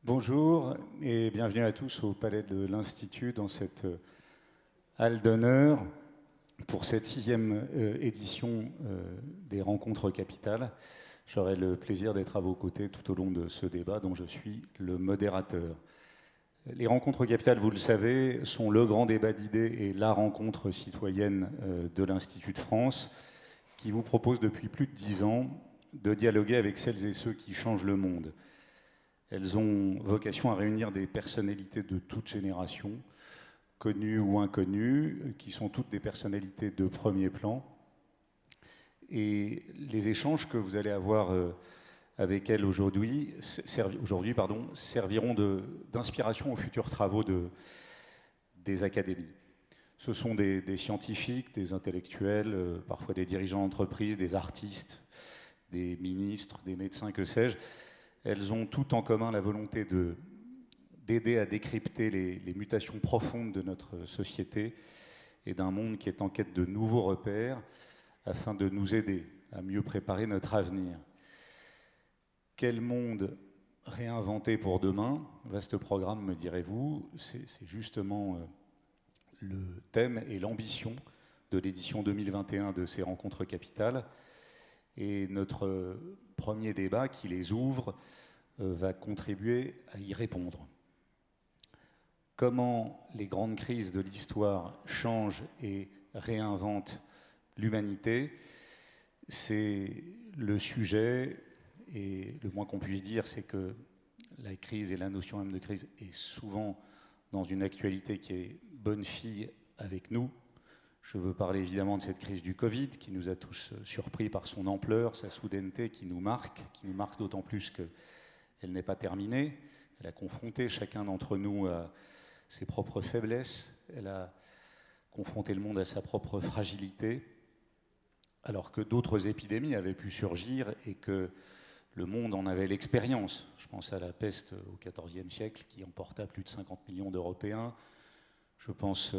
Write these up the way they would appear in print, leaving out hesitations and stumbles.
Bonjour et bienvenue à tous au Palais de l'Institut dans cette halle d'honneur pour cette 6e édition des Rencontres Capitales. J'aurai le plaisir d'être à vos côtés tout au long de ce débat dont je suis le modérateur. Les Rencontres Capitales, vous le savez, sont le grand débat d'idées et la rencontre citoyenne de l'Institut de France qui vous propose depuis plus de 10 ans de dialoguer avec celles et ceux qui changent le monde. Elles ont vocation à réunir des personnalités de toute génération, connues ou inconnues, qui sont toutes des personnalités de premier plan. Et les échanges que vous allez avoir avec elles aujourd'hui serviront d'inspiration aux futurs travaux des académies. Ce sont des scientifiques, des intellectuels, parfois des dirigeants d'entreprise, des artistes, des ministres, des médecins, que sais-je. Elles ont toutes en commun la volonté d'aider à décrypter les mutations profondes de notre société et d'un monde qui est en quête de nouveaux repères afin de nous aider à mieux préparer notre avenir. Quel monde réinventer pour demain? Vaste programme, me direz-vous. C'est justement le thème et l'ambition de l'édition 2021 de ces Rencontres Capitales. Et notre premier débat qui les ouvre va contribuer à y répondre. Comment les grandes crises de l'histoire changent et réinventent l'humanité? C'est le sujet, et le moins qu'on puisse dire, c'est que la crise et la notion même de crise est souvent dans une actualité qui est bonne fille avec nous. Je veux parler évidemment de cette crise du Covid qui nous a tous surpris par son ampleur, sa soudaineté qui nous marque d'autant plus qu'elle n'est pas terminée. Elle a confronté chacun d'entre nous à ses propres faiblesses, elle a confronté le monde à sa propre fragilité, alors que d'autres épidémies avaient pu surgir et que le monde en avait l'expérience. Je pense à la peste au XIVe siècle qui emporta plus de 50 millions d'Européens. Je pense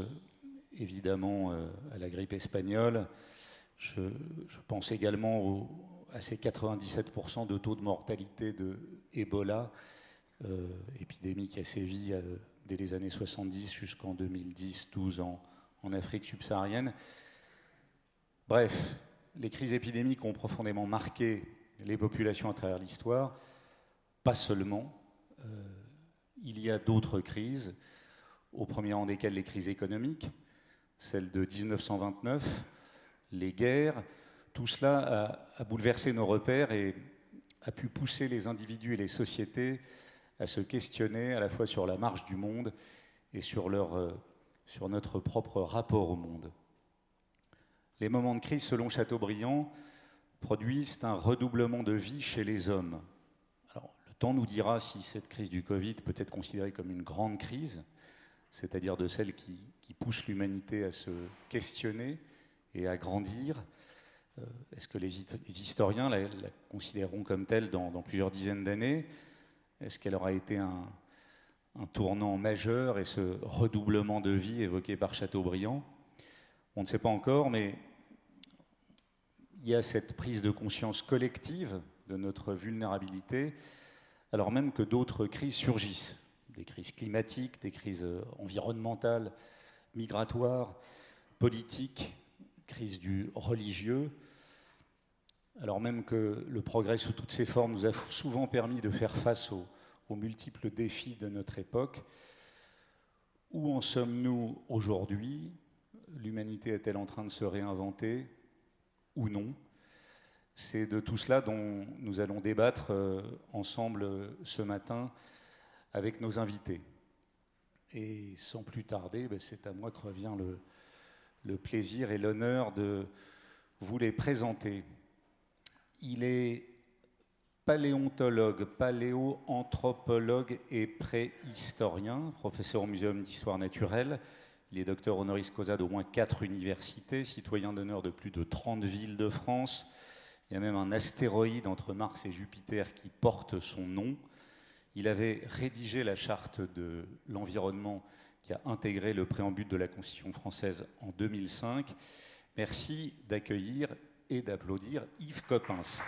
évidemment à la grippe espagnole. Je pense également à ces 97% de taux de mortalité de Ebola, épidémie qui a sévi dès les années 70 jusqu'en 2010-12 en Afrique subsaharienne. Bref, les crises épidémiques ont profondément marqué les populations à travers l'histoire. Pas seulement. Il y a d'autres crises, au premier rang desquelles les crises économiques, celle de 1929, les guerres, tout cela a bouleversé nos repères et a pu pousser les individus et les sociétés à se questionner à la fois sur la marche du monde et sur notre propre rapport au monde. Les moments de crise, selon Chateaubriand, produisent un redoublement de vie chez les hommes. Alors, le temps nous dira si cette crise du Covid peut être considérée comme une grande crise, c'est-à-dire de celle qui pousse l'humanité à se questionner et à grandir. Est-ce que les historiens la considéreront comme telle dans plusieurs dizaines d'années? Est-ce qu'elle aura été un tournant majeur et ce redoublement de vie évoqué par Chateaubriand? On ne sait pas encore, mais il y a cette prise de conscience collective de notre vulnérabilité, alors même que d'autres crises surgissent. Des crises climatiques, des crises environnementales, migratoires, politiques, crise du religieux, alors même que le progrès sous toutes ses formes nous a souvent permis de faire face aux multiples défis de notre époque. Où en sommes-nous aujourd'hui? L'humanité est-elle en train de se réinventer ou non? C'est de tout cela dont nous allons débattre ensemble ce matin avec nos invités. Et sans plus tarder, c'est à moi que revient le plaisir et l'honneur de vous les présenter. Il est paléontologue, paléoanthropologue et préhistorien, professeur au Muséum d'histoire naturelle. Il est docteur honoris causa d'au moins 4 universités, citoyen d'honneur de plus de 30 villes de France. Il y a même un astéroïde entre Mars et Jupiter qui porte son nom. Il avait rédigé la charte de l'environnement qui a intégré le préambule de la Constitution française en 2005. Merci d'accueillir et d'applaudir Yves Coppens.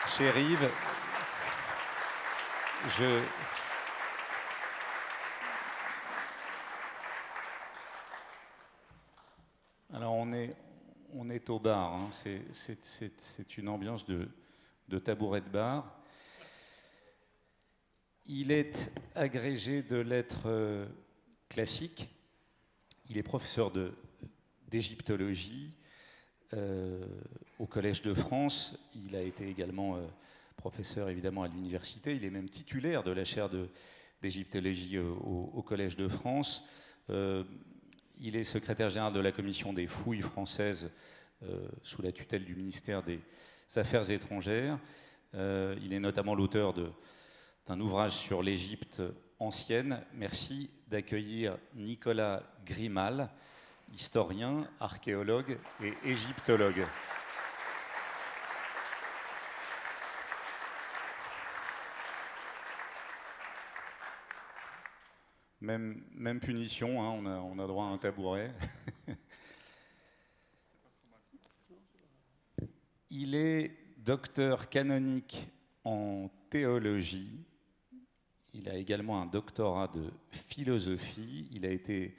Cher Yves, Alors on est au bar, hein. C'est une ambiance de tabouret de bar. Il est agrégé de lettres classiques. Il est professeur d'égyptologie au Collège de France. Il a été également professeur évidemment à l'université. Il est même titulaire de la chaire d'égyptologie au Collège de France. Il est secrétaire général de la commission des fouilles françaises sous la tutelle du ministère des Affaires étrangères. Il est notamment l'auteur d'un ouvrage sur l'Égypte ancienne. Merci d'accueillir Nicolas Grimal, historien, archéologue et égyptologue. Même punition, hein, on a droit à un tabouret. Il est docteur canonique en théologie. Il a également un doctorat de philosophie. Il a été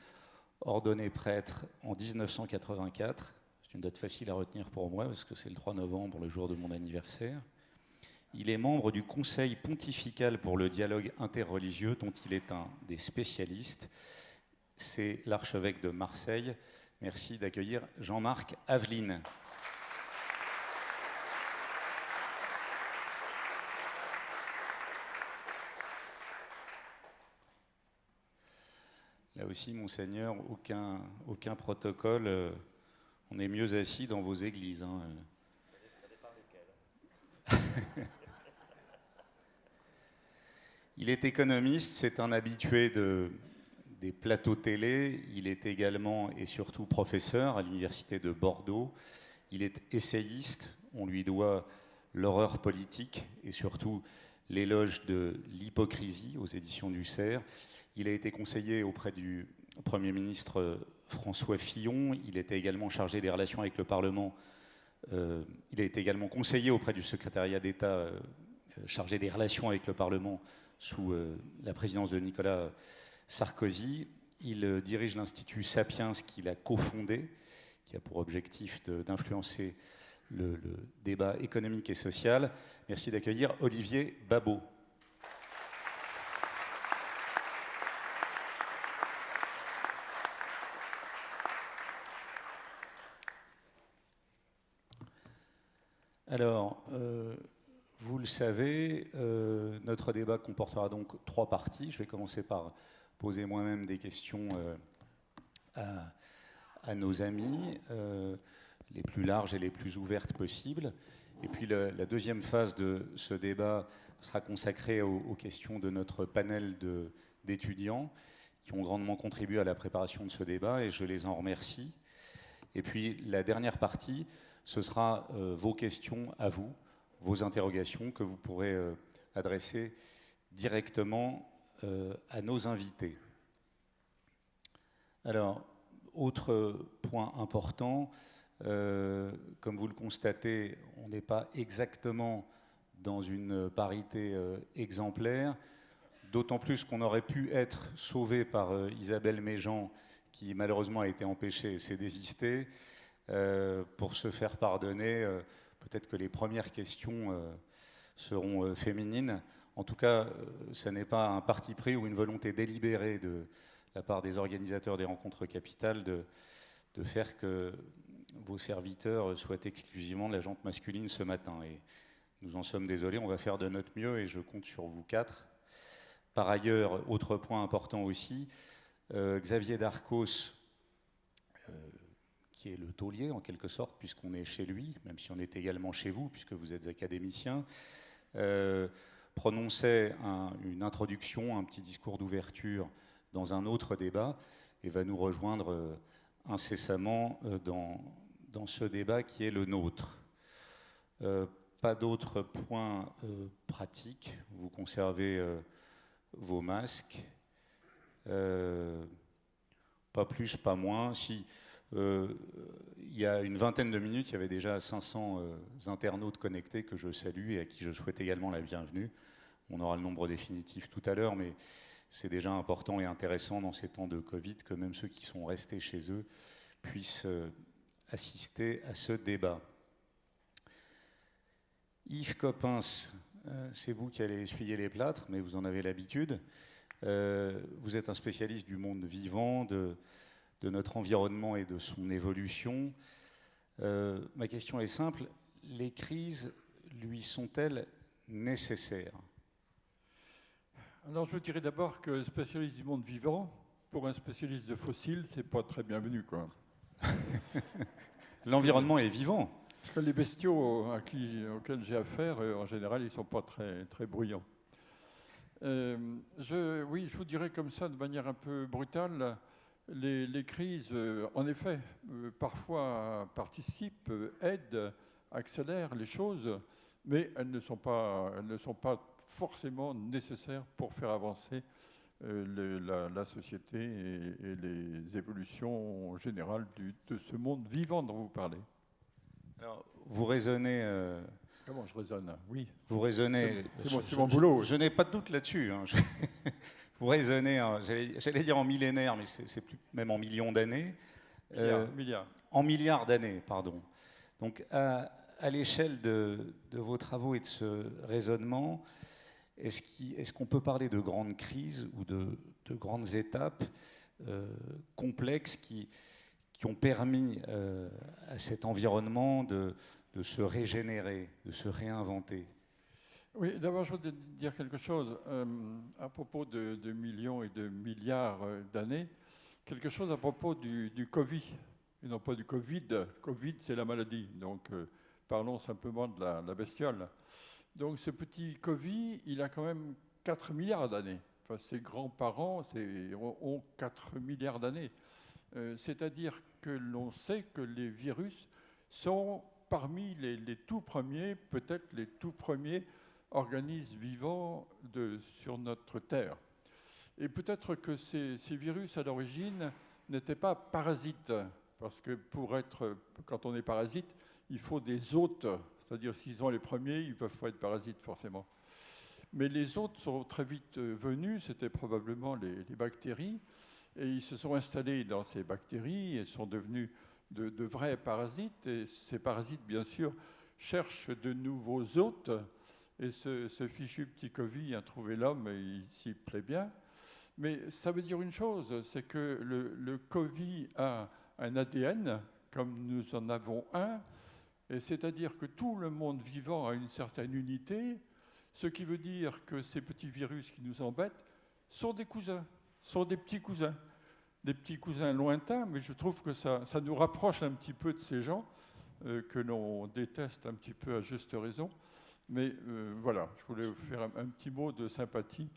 ordonné prêtre en 1984. C'est une date facile à retenir pour moi parce que c'est le 3 novembre, le jour de mon anniversaire. Il est membre du Conseil pontifical pour le dialogue interreligieux dont il est un des spécialistes. C'est l'archevêque de Marseille. Merci d'accueillir Jean-Marc Aveline. Là aussi, Monseigneur, aucun protocole. On est mieux assis dans vos églises. Hein. Il est économiste, c'est un habitué des plateaux télé. Il est également et surtout professeur à l'université de Bordeaux. Il est essayiste. On lui doit l'horreur politique et surtout l'éloge de l'hypocrisie aux éditions du Cerf. Il a été conseiller auprès du Premier ministre François Fillon. Il était également chargé des relations avec le Parlement. Il a été également conseiller auprès du secrétariat d'État chargé des relations avec le Parlement sous la présidence de Nicolas Sarkozy. Il dirige l'Institut Sapiens qu'il a cofondé, qui a pour objectif d'influencer le débat économique et social. Merci d'accueillir Olivier Babot. Alors, vous le savez, notre débat comportera donc 3 parties. Je vais commencer par poser moi-même des questions à nos amis, les plus larges et les plus ouvertes possibles. Et puis la deuxième phase de ce débat sera consacrée aux questions de notre panel d'étudiants qui ont grandement contribué à la préparation de ce débat et je les en remercie. Et puis la dernière partie, ce sera vos questions à vous, vos interrogations que vous pourrez adresser directement à nos invités. Alors, autre point important, comme vous le constatez, on n'est pas exactement dans une parité exemplaire, d'autant plus qu'on aurait pu être sauvé par Isabelle Méjean, qui malheureusement a été empêchée et s'est désistée. Pour se faire pardonner, peut-être que les premières questions seront féminines. En tout cas, ce n'est pas un parti pris ou une volonté délibérée de la part des organisateurs des rencontres capitales de faire que vos serviteurs soient exclusivement de la gente masculine ce matin. Et nous en sommes désolés, on va faire de notre mieux et je compte sur vous 4. Par ailleurs, autre point important aussi, Xavier Darcos, qui est le taulier en quelque sorte, puisqu'on est chez lui, même si on est également chez vous, puisque vous êtes académicien, prononçait une introduction, un petit discours d'ouverture dans un autre débat, et va nous rejoindre incessamment dans ce débat qui est le nôtre. Pas d'autres points pratiques, vous conservez vos masques, pas plus, pas moins. Si, il y a une vingtaine de minutes, il y avait déjà 500 internautes connectés que je salue et à qui je souhaite également la bienvenue. On aura le nombre définitif tout à l'heure, mais c'est déjà important et intéressant dans ces temps de Covid que même ceux qui sont restés chez eux puissent assister à ce débat. Yves Coppens, c'est vous qui allez essuyer les plâtres, mais vous en avez l'habitude. Vous êtes un spécialiste du monde vivant, de notre environnement et de son évolution. Ma question est simple, les crises lui sont-elles nécessaires? Alors je dirais d'abord que spécialiste du monde vivant, pour un spécialiste de fossiles, c'est pas très bienvenu, quoi. L'environnement est vivant. Parce que les bestiaux auxquels j'ai affaire, en général, ils ne sont pas très, très bruyants. Oui, je vous dirais comme ça, de manière un peu brutale, les crises, en effet, parfois participent, aident, accélèrent les choses, mais elles ne sont pas forcément nécessaires pour faire avancer la société et les évolutions générales de ce monde vivant dont vous parlez. Alors, vous raisonnez... Comment je raisonne? Oui. Vous raisonnez... C'est mon boulot. Je n'ai pas de doute là-dessus. Hein. Vous raisonnez, j'allais dire en millénaires, mais c'est plus, même en millions d'années. Milliards. En milliards d'années, pardon. Donc, à l'échelle de vos travaux et de ce raisonnement, est-ce qu'on peut parler de grandes crises ou de grandes étapes complexes qui ont permis à cet environnement de se régénérer, de se réinventer? Oui, d'abord, je voudrais dire quelque chose à propos de millions et de milliards d'années. Quelque chose à propos du Covid, et non pas du Covid. Covid, c'est la maladie, donc parlons simplement de la bestiole. Donc ce petit Covid, il a quand même 4 milliards d'années. Enfin, ses grands-parents ont 4 milliards d'années. C'est-à-dire que l'on sait que les virus sont parmi les tout premiers, peut-être les tout premiers organismes vivants sur notre Terre. Et peut-être que ces virus, à l'origine, n'étaient pas parasites, parce que quand on est parasite, il faut des hôtes, c'est-à-dire s'ils ont les premiers, ils ne peuvent pas être parasites forcément. Mais les hôtes sont très vite venus, c'était probablement les bactéries, et ils se sont installés dans ces bactéries et sont devenus de vrais parasites. Et ces parasites, bien sûr, cherchent de nouveaux hôtes. Et ce fichu petit Covid a trouvé l'homme et il s'y plaît bien. Mais ça veut dire une chose, c'est que le Covid a un ADN, comme nous en avons un, et c'est-à-dire que tout le monde vivant a une certaine unité, ce qui veut dire que ces petits virus qui nous embêtent sont des cousins, sont des petits cousins lointains, mais je trouve que ça nous rapproche un petit peu de ces gens que l'on déteste un petit peu à juste raison. Mais voilà, je voulais vous faire un petit mot de sympathie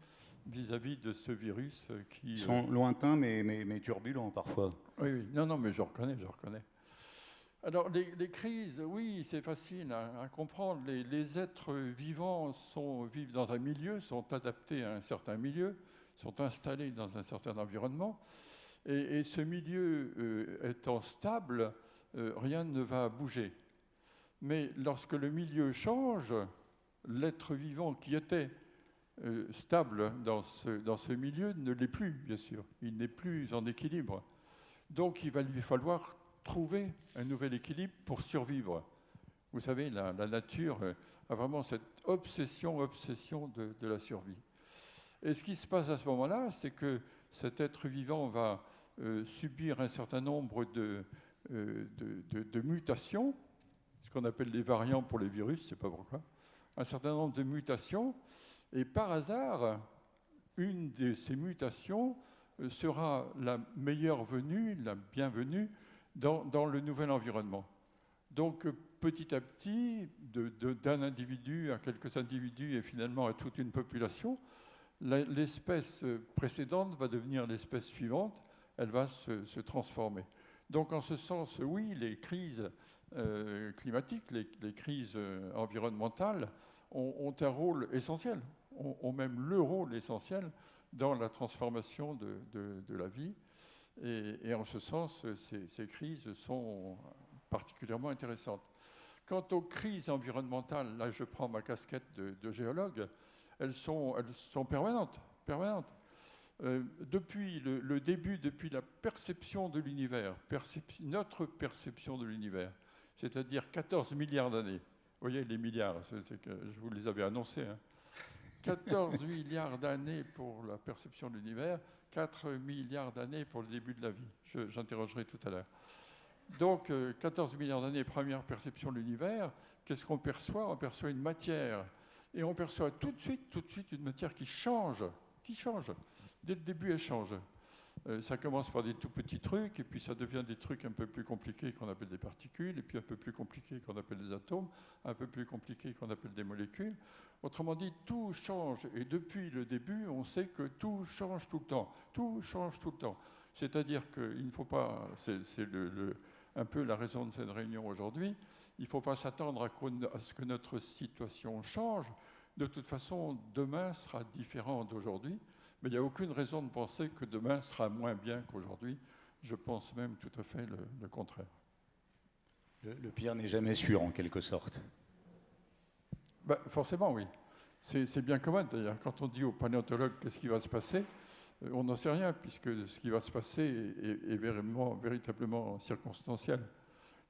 vis-à-vis de ce virus qui... Ils sont lointains, mais turbulents parfois. Oui, non, mais je reconnais. Alors, les crises, oui, c'est facile à comprendre. Les êtres vivants vivent dans un milieu, sont adaptés à un certain milieu, sont installés dans un certain environnement. Et ce milieu étant stable, rien ne va bouger. Mais lorsque le milieu change, l'être vivant qui était stable dans ce milieu ne l'est plus, bien sûr. Il n'est plus en équilibre. Donc, il va lui falloir trouver un nouvel équilibre pour survivre. Vous savez, la nature a vraiment cette obsession de la survie. Et ce qui se passe à ce moment-là, c'est que cet être vivant va subir un certain nombre de mutations, ce qu'on appelle les variants pour les virus, je ne sais pas pourquoi, un certain nombre de mutations, et par hasard, une de ces mutations sera la meilleure venue, la bienvenue, dans le nouvel environnement. Donc, petit à petit, d'un individu à quelques individus et finalement à toute une population, l'espèce précédente va devenir l'espèce suivante, elle va se transformer. Donc, en ce sens, oui, les crises climatiques, les crises environnementales ont un rôle essentiel, ont même le rôle essentiel dans la transformation de la vie. Et en ce sens, ces crises sont particulièrement intéressantes. Quant aux crises environnementales, là je prends ma casquette de géologue, elles sont permanentes. Depuis le début, depuis la perception de l'univers, notre perception de l'univers, c'est-à-dire 14 milliards d'années. Vous voyez les milliards, c'est que je vous les avais annoncés. Hein. 14 milliards d'années pour la perception de l'univers, 4 milliards d'années pour le début de la vie. J'interrogerai tout à l'heure. Donc, 14 milliards d'années, première perception de l'univers. Qu'est-ce qu'on perçoit? On perçoit une matière. Et on perçoit tout de suite une matière qui change. Dès le début, elle change. Ça commence par des tout petits trucs, et puis ça devient des trucs un peu plus compliqués qu'on appelle des particules, et puis un peu plus compliqués qu'on appelle des atomes, un peu plus compliqués qu'on appelle des molécules. Autrement dit, tout change. Et depuis le début, on sait que tout change tout le temps. Tout change tout le temps. C'est-à-dire qu'il ne faut pas... C'est un peu la raison de cette réunion aujourd'hui. Il ne faut pas s'attendre à ce que notre situation change. De toute façon, demain sera différent d'aujourd'hui. Mais il n'y a aucune raison de penser que demain sera moins bien qu'aujourd'hui. Je pense même tout à fait le contraire. Le pire n'est jamais sûr, en quelque sorte. Ben, forcément, oui. C'est bien commun, d'ailleurs. Quand on dit aux paléontologues qu'est-ce qui va se passer, on n'en sait rien, puisque ce qui va se passer est véritablement circonstanciel.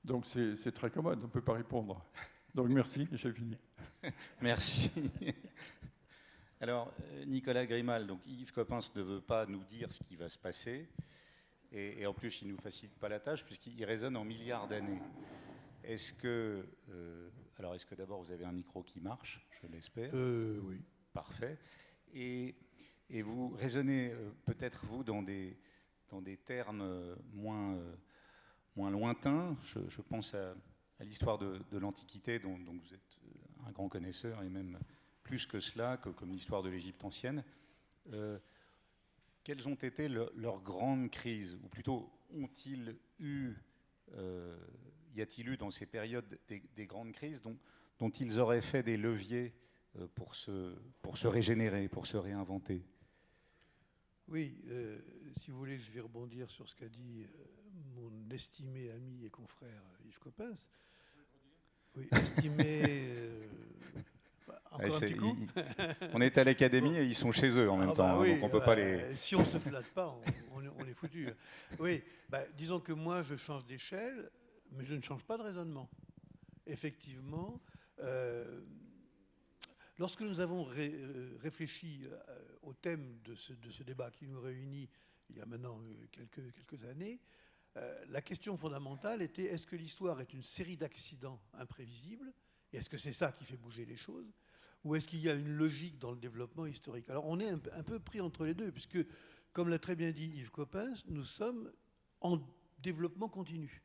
Donc c'est très commode, on ne peut pas répondre. Donc merci, j'ai fini. Merci. Alors, Nicolas Grimal, donc Yves Coppens ne veut pas nous dire ce qui va se passer, et en plus, il ne nous facilite pas la tâche, puisqu'il raisonne en milliards d'années. Est-ce que d'abord, vous avez un micro qui marche, je l'espère? Oui. Parfait. Et vous raisonnez peut-être, vous, dans des termes moins lointains. Je pense à l'histoire de l'Antiquité, dont vous êtes un grand connaisseur, et même plus que cela, comme l'histoire de l'Égypte ancienne. Quelles ont été leurs grandes crises? Ou plutôt, y a-t-il eu dans ces périodes des grandes crises dont ils auraient fait des leviers pour se régénérer, pour se réinventer? Oui, si vous voulez, je vais rebondir sur ce qu'a dit mon estimé ami et confrère Yves Coppens. Oui, estimé... encore un petit coup. On est à l'académie et ils sont chez eux en même temps, oui, donc on ne peut pas les... Si on ne se flatte pas, on est foutu. Oui, disons que moi, je change d'échelle, mais je ne change pas de raisonnement. Effectivement, lorsque nous avons réfléchi au thème de ce débat qui nous réunit il y a maintenant quelques années, la question fondamentale était: est-ce que l'histoire est une série d'accidents imprévisibles? Et est-ce que c'est ça qui fait bouger les choses? Ou est-ce qu'il y a une logique dans le développement historique? Alors on est un peu pris entre les deux, puisque, comme l'a très bien dit Yves Coppens, nous sommes en développement continu.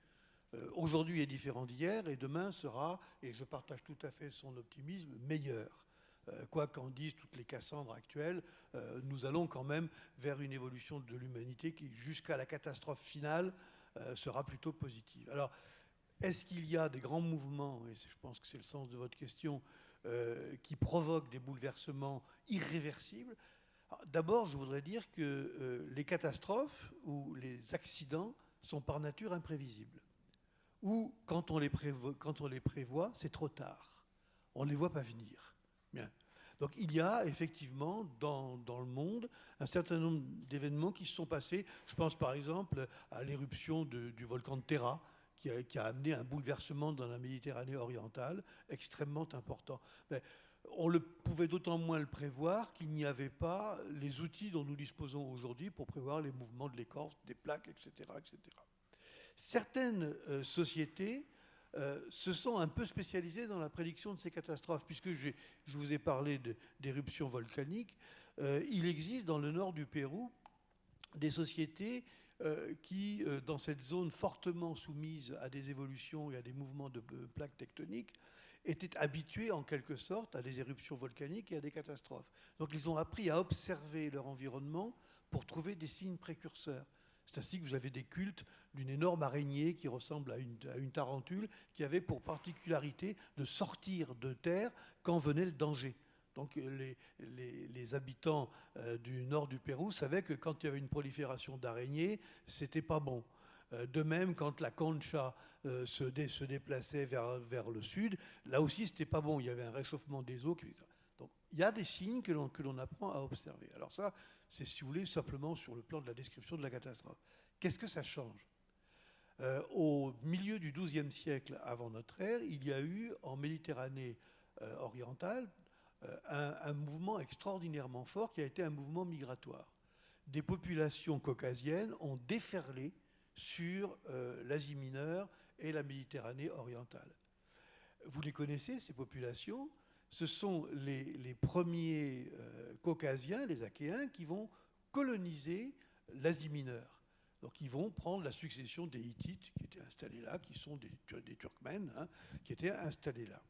Aujourd'hui est différent d'hier, et demain sera, et je partage tout à fait son optimisme, meilleur. Quoi qu'en disent toutes les Cassandres actuelles, nous allons quand même vers une évolution de l'humanité qui, jusqu'à la catastrophe finale, sera plutôt positive. Alors, est-ce qu'il y a des grands mouvements, et je pense que c'est le sens de votre question, qui provoquent des bouleversements irréversibles? D'abord, je voudrais dire que les catastrophes ou les accidents sont par nature imprévisibles. Ou quand on les prévoit, c'est trop tard. On ne les voit pas venir. Bien. Donc il y a effectivement dans le monde un certain nombre d'événements qui se sont passés. Je pense par exemple à l'éruption du volcan de Terra, qui a amené un bouleversement dans la Méditerranée orientale extrêmement important. Mais on pouvait d'autant moins le prévoir qu'il n'y avait pas les outils dont nous disposons aujourd'hui pour prévoir les mouvements de l'écorce, des plaques, etc., etc. Certaines sociétés se sont un peu spécialisées dans la prédiction de ces catastrophes, puisque je vous ai parlé d'éruptions volcaniques. Il existe dans le nord du Pérou des sociétés qui, dans cette zone fortement soumise à des évolutions et à des mouvements de plaques tectoniques, étaient habitués en quelque sorte à des éruptions volcaniques et à des catastrophes. Donc ils ont appris à observer leur environnement pour trouver des signes précurseurs. C'est ainsi que vous avez des cultes d'une énorme araignée qui ressemble à une tarentule, qui avait pour particularité de sortir de terre quand venait le danger. Donc les habitants du nord du Pérou savaient que quand il y avait une prolifération d'araignées, c'était pas bon. De même, quand la concha se déplaçait vers le sud, là aussi, c'était pas bon. Il y avait un réchauffement des eaux. Donc, il y a des signes que l'on apprend à observer. Alors ça, c'est, si vous voulez, simplement sur le plan de la description de la catastrophe. Qu'est-ce que ça change ? Au milieu du XIIe siècle avant notre ère, il y a eu en Méditerranée orientale un mouvement extraordinairement fort qui a été un mouvement migratoire. Des populations caucasiennes ont déferlé sur l'Asie mineure et la Méditerranée orientale. Vous les connaissez, ces populations ? Ce sont les premiers caucasiens, les Achéens, qui vont coloniser l'Asie mineure. Donc ils vont prendre la succession des Hittites qui étaient installés là, qui sont des Turkmènes, hein, qui étaient installés là.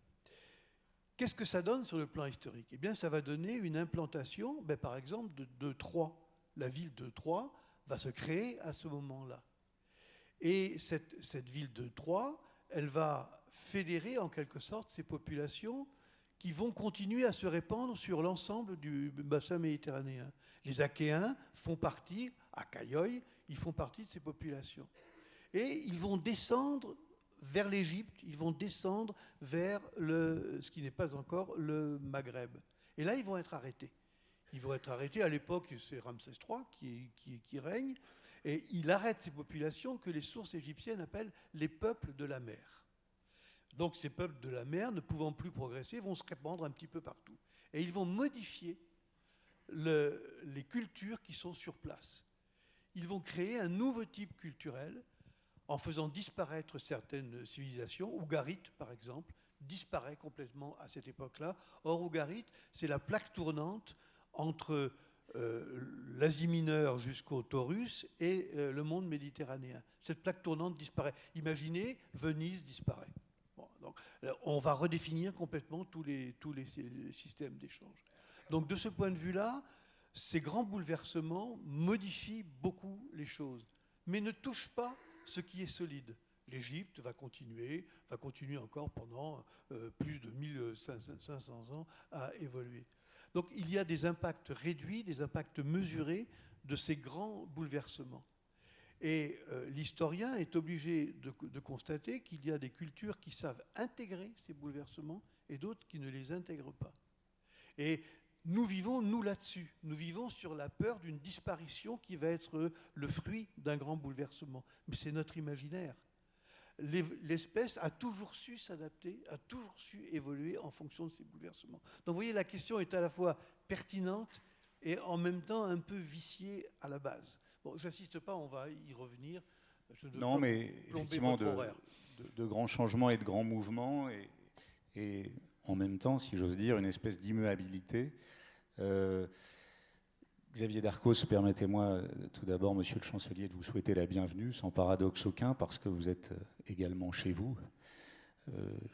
Qu'est-ce que ça donne sur le plan historique ? Eh bien, ça va donner une implantation, par exemple, de Troie. La ville de Troie va se créer à ce moment-là. Et cette ville de Troie, elle va fédérer en quelque sorte ces populations qui vont continuer à se répandre sur l'ensemble du bassin méditerranéen. Les Achéens font partie, à Caïoi, ils font partie de ces populations. Et ils vont descendre vers l'Égypte, ils vont descendre vers ce qui n'est pas encore le Maghreb. Et là, ils vont être arrêtés. Ils vont être arrêtés. À l'époque, c'est Ramsès III qui règne. Et il arrête ces populations que les sources égyptiennes appellent les peuples de la mer. Donc ces peuples de la mer, ne pouvant plus progresser, vont se répandre un petit peu partout. Et ils vont modifier les cultures qui sont sur place. Ils vont créer un nouveau type culturel en faisant disparaître certaines civilisations. Ougarit, par exemple, disparaît complètement à cette époque-là. Or, Ougarit, c'est la plaque tournante entre l'Asie mineure jusqu'au Taurus et le monde méditerranéen. Cette plaque tournante disparaît. Imaginez, Venise disparaît. Bon, donc, on va redéfinir complètement tous les systèmes d'échange. Donc, de ce point de vue-là, ces grands bouleversements modifient beaucoup les choses, mais ne touchent pas ce qui est solide. L'Égypte va continuer encore pendant plus de 1500 ans à évoluer. Donc il y a des impacts réduits, des impacts mesurés de ces grands bouleversements. Et l'historien est obligé de constater qu'il y a des cultures qui savent intégrer ces bouleversements et d'autres qui ne les intègrent pas. Et nous vivons, nous, là-dessus. Nous vivons sur la peur d'une disparition qui va être le fruit d'un grand bouleversement. Mais c'est notre imaginaire. L'espèce a toujours su s'adapter, a toujours su évoluer en fonction de ces bouleversements. Donc vous voyez, la question est à la fois pertinente et en même temps un peu viciée à la base. Bon, j'insiste pas, on va y revenir. Non, mais effectivement, de grands changements et de grands mouvements et en même temps, si j'ose dire, une espèce d'immuabilité. Xavier Darcos, permettez-moi tout d'abord, monsieur le chancelier, de vous souhaiter la bienvenue, sans paradoxe aucun, parce que vous êtes également chez vous.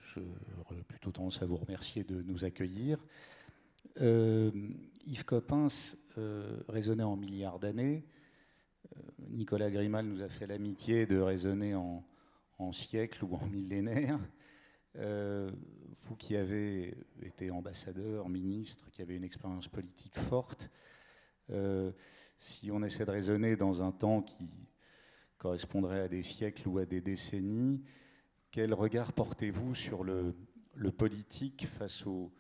J'aurais plutôt tendance à vous remercier de nous accueillir. Yves Coppens raisonnait en milliards d'années. Nicolas Grimal nous a fait l'amitié de raisonner en siècles ou en millénaires. Vous qui avez été ambassadeur, ministre, qui avez une expérience politique forte, si on essaie de raisonner dans un temps qui correspondrait à des siècles ou à des décennies, quel regard portez-vous sur le politique face aux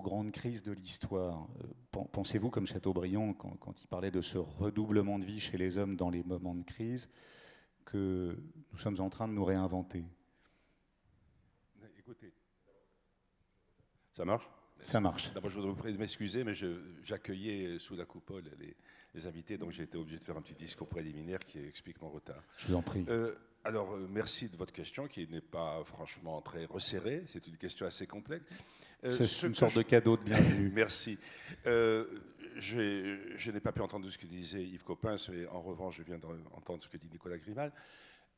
grandes crises de l'histoire ? Pensez-vous, comme Chateaubriand, quand il parlait de ce redoublement de vie chez les hommes dans les moments de crise, que nous sommes en train de nous réinventer ? Écoutez, ça marche ? Ça marche. D'abord, je voudrais m'excuser, mais j'accueillais sous la coupole les invités, donc j'ai été obligé de faire un petit discours préliminaire qui explique mon retard. Je vous en prie. Alors, merci de votre question, qui n'est pas franchement très resserrée. C'est une question assez complexe. C'est une sorte de cadeau de bienvenue. Merci. Je n'ai pas pu entendre ce que disait Yves Coppens, mais en revanche, je viens d'entendre ce que dit Nicolas Grimal.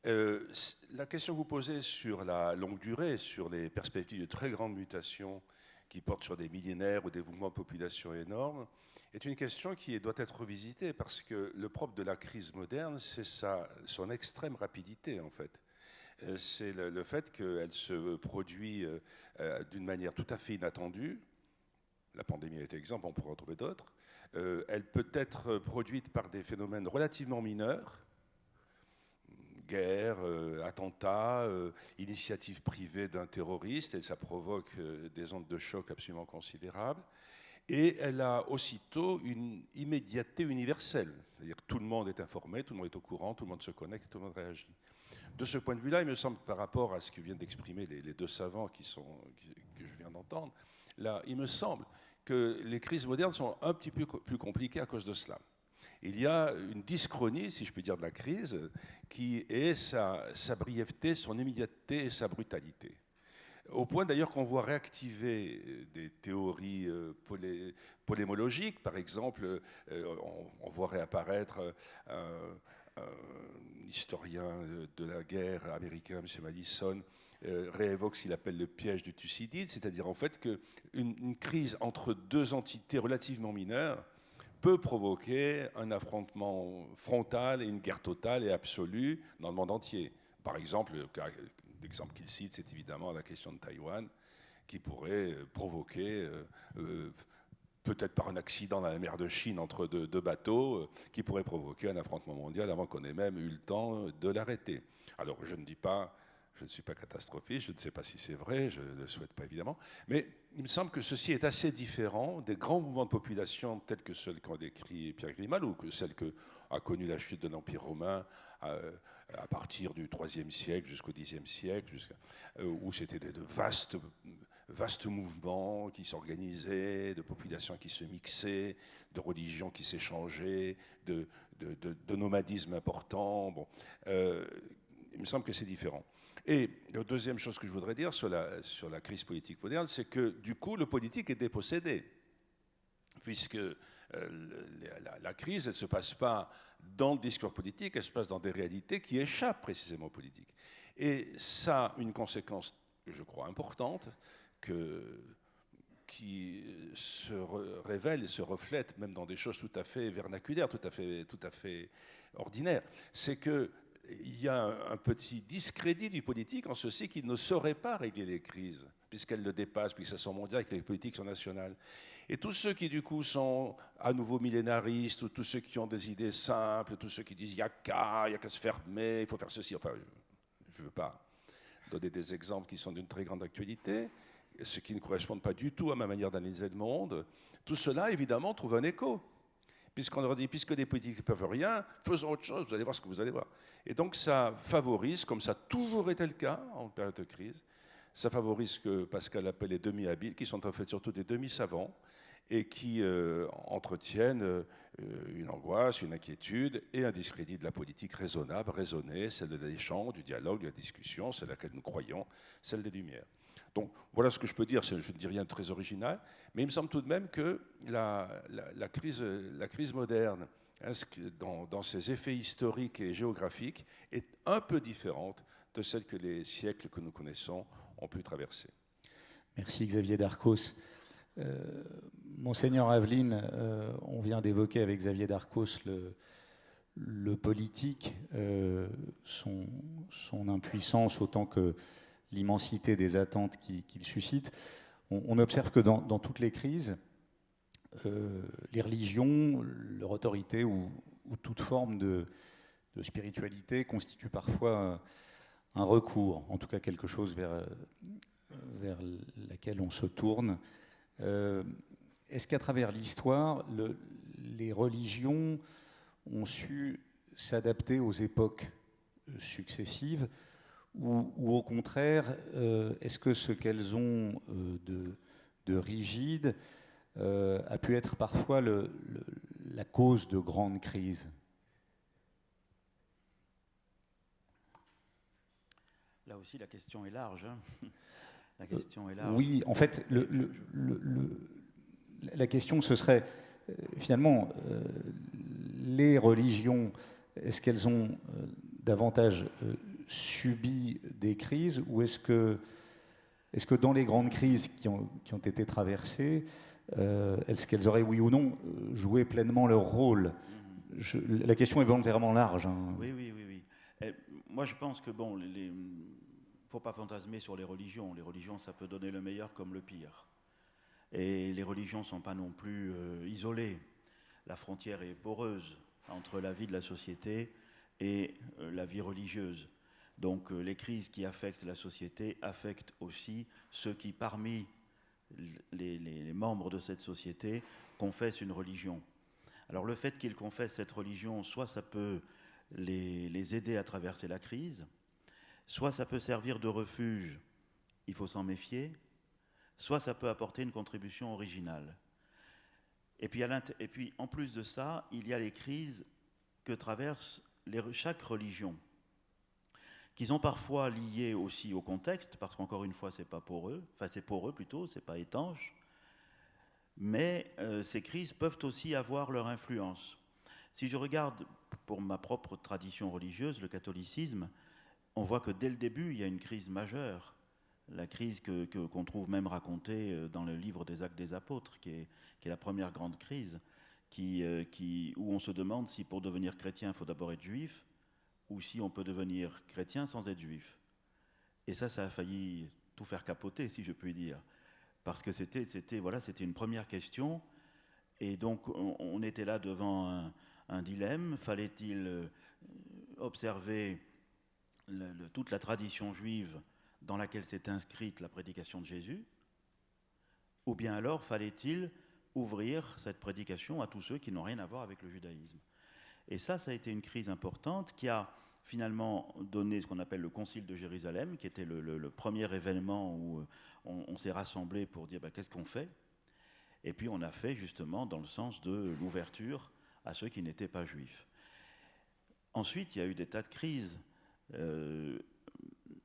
La question que vous posez sur la longue durée, sur les perspectives de très grandes mutations qui portent sur des millénaires ou des mouvements de population énormes, est une question qui doit être revisitée parce que le propre de la crise moderne, c'est son extrême rapidité en fait. C'est le fait qu'elle se produit d'une manière tout à fait inattendue. La pandémie est exemple, on pourrait en trouver d'autres. Elle peut être produite par des phénomènes relativement mineurs, guerre, attentats, initiative privée d'un terroriste, et ça provoque des ondes de choc absolument considérables. Et elle a aussitôt une immédiateté universelle. C'est-à-dire que tout le monde est informé, tout le monde est au courant, tout le monde se connecte, tout le monde réagit. De ce point de vue-là, il me semble que par rapport à ce que viennent d'exprimer les deux savants que je viens d'entendre, là, il me semble que les crises modernes sont un petit peu plus compliquées à cause de cela. Il y a une dyschronie, si je puis dire, de la crise, qui est sa brièveté, son immédiateté et sa brutalité. Au point d'ailleurs qu'on voit réactiver des théories polémologiques. Par exemple, on voit réapparaître un historien de la guerre américain, M. Madison, réévoque ce qu'il appelle le piège du Thucydide, c'est-à-dire en fait qu'une crise entre deux entités relativement mineures peut provoquer un affrontement frontal et une guerre totale et absolue dans le monde entier. Par exemple, l'exemple qu'il cite, c'est évidemment la question de Taïwan, qui pourrait provoquer, peut-être par un accident dans la mer de Chine entre deux bateaux, qui pourrait provoquer un affrontement mondial avant qu'on ait même eu le temps de l'arrêter. Alors, je ne suis pas catastrophiste, je ne sais pas si c'est vrai, je ne le souhaite pas évidemment, mais il me semble que ceci est assez différent des grands mouvements de population tels que ceux qu'a décrit Pierre Grimal ou que celle qu'a connu la chute de l'Empire romain à partir du IIIe siècle jusqu'au Xe siècle, où c'était de vastes mouvements qui s'organisaient, de populations qui se mixaient, de religions qui s'échangeaient, de nomadisme important. Bon, il me semble que c'est différent. Et la deuxième chose que je voudrais dire sur la crise politique moderne, c'est que du coup, le politique est dépossédé, puisque la crise, elle ne se passe pas dans le discours politique, elle se passe dans des réalités qui échappent précisément au politique. Et ça a une conséquence, je crois, importante, qui se révèle et se reflète même dans des choses tout à fait vernaculaires, tout à fait ordinaires. C'est que il y a un petit discrédit du politique en ceci qu'il ne saurait pas régler les crises, puisqu'elles le dépassent, puisqu'elles sont mondiales, que les politiques sont nationales. Et tous ceux qui, du coup, sont à nouveau millénaristes, ou tous ceux qui ont des idées simples, tous ceux qui disent il n'y a qu'à se fermer, il faut faire ceci, enfin, je ne veux pas donner des exemples qui sont d'une très grande actualité, ce qui ne correspondent pas du tout à ma manière d'analyser le monde, tout cela, évidemment, trouve un écho. Puisqu'on leur dit, puisque les politiques ne peuvent rien, faisons autre chose, vous allez voir ce que vous allez voir. Et donc ça favorise, comme ça a toujours été le cas en période de crise, ça favorise ce que Pascal appelle les demi-habiles, qui sont en fait surtout des demi-savants, et qui entretiennent une angoisse, une inquiétude et un discrédit de la politique raisonnable, raisonnée, celle de l'échange, du dialogue, de la discussion, celle à laquelle nous croyons, celle des Lumières. Donc voilà ce que je peux dire, je ne dis rien de très original, mais il me semble tout de même que la crise moderne, dans ses effets historiques et géographiques, est un peu différente de celle que les siècles que nous connaissons ont pu traverser. Merci Xavier Darcos. Monseigneur Aveline, on vient d'évoquer avec Xavier Darcos le politique, son impuissance autant que l'immensité des attentes qu'il suscite. On observe que dans toutes les crises, les religions, leur autorité ou toute forme de spiritualité constitue parfois un recours, en tout cas quelque chose vers laquelle on se tourne. Est-ce qu'à travers l'histoire, les religions ont su s'adapter aux époques successives ou au contraire, est-ce que ce qu'elles ont de rigide a pu être parfois la cause de grandes crises? Là aussi, la question est large. La question est large. Oui, en fait, la question, ce serait finalement, les religions, est-ce qu'elles ont davantage subi des crises ou est-ce que dans les grandes crises qui ont été traversées, est-ce qu'elles auraient, oui ou non, joué pleinement leur rôle? La question est volontairement large. Hein. Oui. Moi, je pense que, bon, il ne faut pas fantasmer sur les religions. Les religions, ça peut donner le meilleur comme le pire. Et les religions ne sont pas non plus isolées. La frontière est poreuse entre la vie de la société et la vie religieuse. Donc les crises qui affectent la société affectent aussi ceux qui, parmi les membres de cette société confessent une religion. Alors le fait qu'ils confessent cette religion, soit ça peut les aider à traverser la crise, soit ça peut servir de refuge, il faut s'en méfier, soit ça peut apporter une contribution originale. Et puis en plus de ça, il y a les crises que traverse chaque religion, qui sont parfois liées aussi au contexte, parce qu'encore une fois, c'est pas poreux, enfin c'est poreux plutôt, c'est pas étanche, mais ces crises peuvent aussi avoir leur influence. Si je regarde pour ma propre tradition religieuse, le catholicisme, on voit que dès le début, il y a une crise majeure, la crise qu'on trouve même racontée dans le livre des Actes des Apôtres, qui est la première grande crise, où on se demande si pour devenir chrétien, il faut d'abord être juif, ou si on peut devenir chrétien sans être juif. Et ça a failli tout faire capoter, si je puis dire. Parce que c'était une première question, et donc on était là devant un dilemme. Fallait-il observer toute la tradition juive dans laquelle s'est inscrite la prédication de Jésus, ou bien alors fallait-il ouvrir cette prédication à tous ceux qui n'ont rien à voir avec le judaïsme. Et ça a été une crise importante qui a finalement donné ce qu'on appelle le Concile de Jérusalem, qui était le premier événement où on s'est rassemblés pour dire qu'est-ce qu'on fait. Et puis on a fait justement dans le sens de l'ouverture à ceux qui n'étaient pas juifs. Ensuite, il y a eu des tas de crises,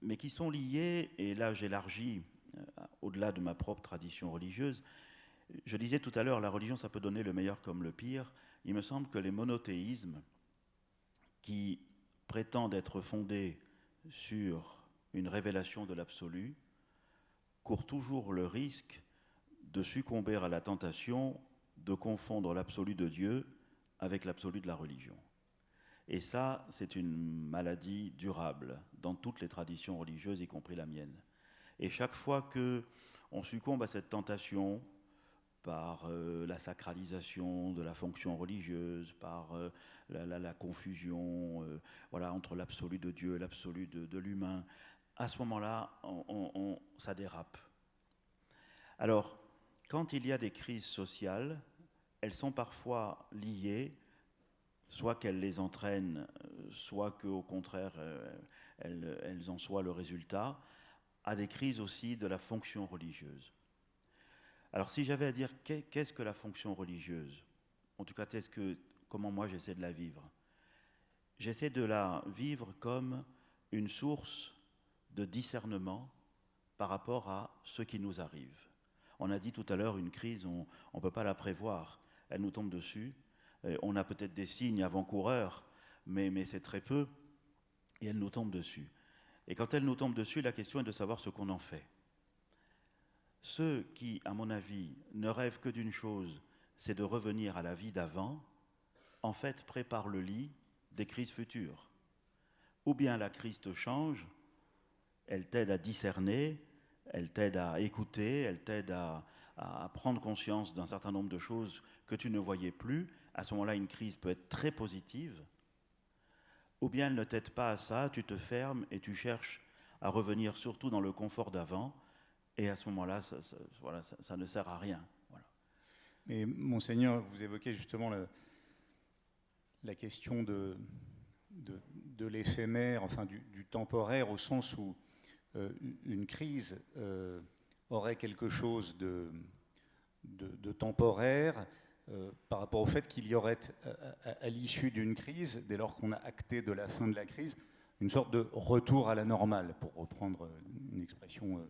mais qui sont liées, et là j'élargis au-delà de ma propre tradition religieuse. Je disais tout à l'heure, la religion, ça peut donner le meilleur comme le pire. Il me semble que les monothéismes qui prétendent être fondés sur une révélation de l'absolu courent toujours le risque de succomber à la tentation de confondre l'absolu de Dieu avec l'absolu de la religion. Et ça, c'est une maladie durable dans toutes les traditions religieuses, y compris la mienne. Et chaque fois qu'on succombe à cette tentation, par la sacralisation de la fonction religieuse, par la confusion entre l'absolu de Dieu et l'absolu de l'humain, à ce moment-là, ça dérape. Alors, quand il y a des crises sociales, elles sont parfois liées, soit qu'elles les entraînent, soit qu'au contraire, elles en soient le résultat, à des crises aussi de la fonction religieuse. Alors si j'avais à dire qu'est-ce que la fonction religieuse, en tout cas comment moi j'essaie de la vivre, j'essaie de la vivre comme une source de discernement par rapport à ce qui nous arrive. On a dit tout à l'heure, une crise, on ne peut pas la prévoir, elle nous tombe dessus, on a peut-être des signes avant-coureurs, mais c'est très peu, et elle nous tombe dessus. Et quand elle nous tombe dessus, la question est de savoir ce qu'on en fait. Ceux qui, à mon avis, ne rêvent que d'une chose, c'est de revenir à la vie d'avant, en fait, préparent le lit des crises futures. Ou bien la crise te change, elle t'aide à discerner, elle t'aide à écouter, elle t'aide à prendre conscience d'un certain nombre de choses que tu ne voyais plus. À ce moment-là, une crise peut être très positive. Ou bien elle ne t'aide pas à ça, tu te fermes et tu cherches à revenir surtout dans le confort d'avant. Et à ce moment-là, ça ne sert à rien. Voilà. Mais Monseigneur, vous évoquez justement la question de l'éphémère, enfin du temporaire, au sens où une crise aurait quelque chose de temporaire par rapport au fait qu'il y aurait à l'issue d'une crise, dès lors qu'on a acté de la fin de la crise, une sorte de retour à la normale, pour reprendre une expression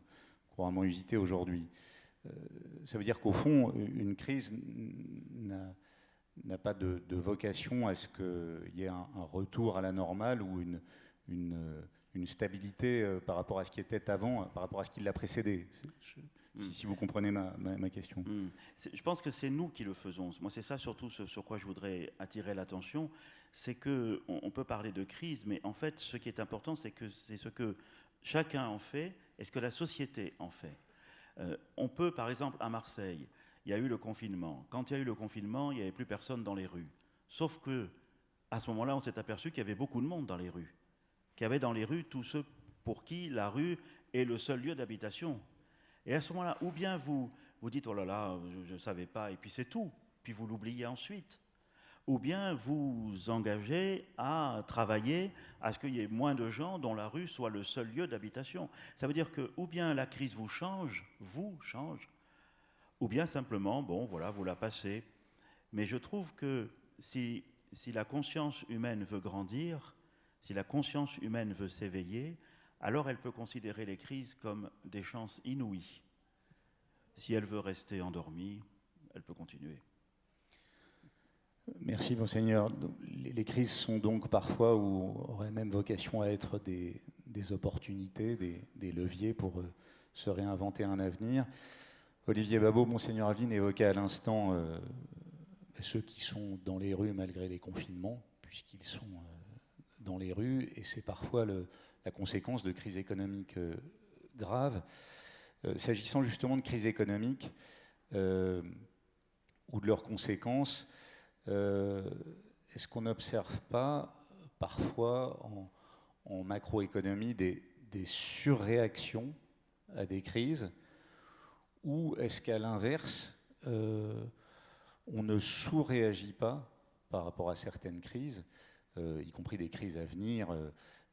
couramment usitée aujourd'hui. Ça veut dire qu'au fond, une crise n'a pas de vocation à ce qu'il y ait un retour à la normale ou une stabilité par rapport à ce qui était avant, par rapport à ce qui l'a précédé. Si vous comprenez ma question. Je pense que c'est nous qui le faisons. Moi, c'est ça surtout sur quoi je voudrais attirer l'attention. C'est qu'on peut parler de crise, mais en fait, ce qui est important, c'est ce que chacun en fait et ce que la société en fait. On peut, par exemple, à Marseille, il y a eu le confinement. Quand il y a eu le confinement, il n'y avait plus personne dans les rues. Sauf que, à ce moment-là, on s'est aperçu qu'il y avait beaucoup de monde dans les rues. Qu'il y avait dans les rues tous ceux pour qui la rue est le seul lieu d'habitation. Et à ce moment-là, ou bien vous vous dites oh là là, je ne savais pas, et puis c'est tout, puis vous l'oubliez ensuite. Ou bien vous vous engagez à travailler à ce qu'il y ait moins de gens dont la rue soit le seul lieu d'habitation. Ça veut dire que ou bien la crise vous change, ou bien simplement, bon voilà, vous la passez. Mais je trouve que si la conscience humaine veut grandir, si la conscience humaine veut s'éveiller, alors elle peut considérer les crises comme des chances inouïes. Si elle veut rester endormie, elle peut continuer. Merci, Monseigneur. Les crises sont donc parfois, ou auraient même vocation à être des opportunités, des leviers pour se réinventer un avenir. Olivier Babot, Monseigneur Aveline évoquait à l'instant ceux qui sont dans les rues malgré les confinements, puisqu'ils sont dans les rues, et c'est parfois la conséquence de crises économiques graves. S'agissant justement de crises économiques ou de leurs conséquences, est-ce qu'on n'observe pas parfois en macroéconomie des surréactions à des crises, ou est-ce qu'à l'inverse, on ne sous-réagit pas par rapport à certaines crises, y compris des crises à venir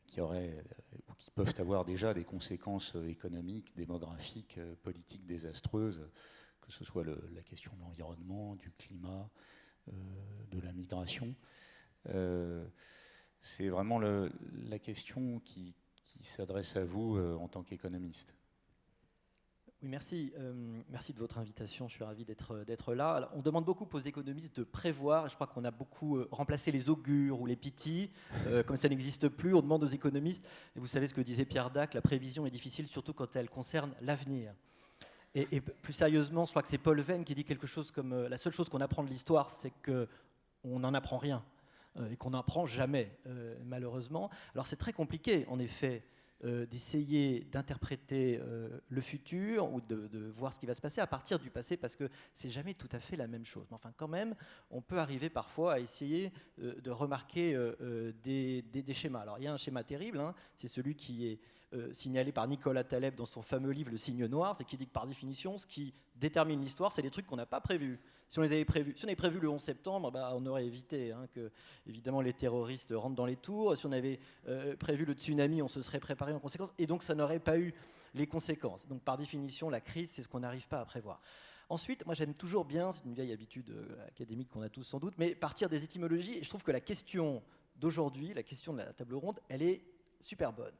qui peuvent avoir déjà des conséquences économiques, démographiques, politiques désastreuses, que ce soit la question de l'environnement, du climat, de la migration. C'est vraiment la question qui s'adresse à vous en tant qu'économiste. Oui, merci. Merci de votre invitation. Je suis ravi d'être là. Alors, on demande beaucoup aux économistes de prévoir. Je crois qu'on a beaucoup remplacé les augures ou les pitis. Comme ça n'existe plus, on demande aux économistes. Et vous savez ce que disait Pierre Dac, la prévision est difficile, surtout quand elle concerne l'avenir. Et plus sérieusement, je crois que c'est Paul Venn qui dit quelque chose comme la seule chose qu'on apprend de l'histoire, c'est qu'on n'en apprend rien et qu'on n'apprend jamais, malheureusement. Alors c'est très compliqué, en effet, d'essayer d'interpréter le futur ou de voir ce qui va se passer à partir du passé, parce que c'est jamais tout à fait la même chose. Mais enfin, quand même, on peut arriver parfois à essayer de remarquer des schémas. Alors il y a un schéma terrible, hein, c'est celui qui est signalé par Nicolas Taleb dans son fameux livre Le Signe Noir, c'est qui dit que par définition, ce qui détermine l'histoire, c'est les trucs qu'on n'a pas prévus. Si on avait prévu le 11 septembre, on aurait évité que, évidemment, les terroristes rentrent dans les tours. Si on avait prévu le tsunami, on se serait préparé en conséquence, et donc ça n'aurait pas eu les conséquences. Donc par définition, la crise, c'est ce qu'on n'arrive pas à prévoir. Ensuite, moi j'aime toujours bien, c'est une vieille habitude académique qu'on a tous sans doute, mais partir des étymologies, et je trouve que la question d'aujourd'hui, la question de la table ronde, elle est super bonne.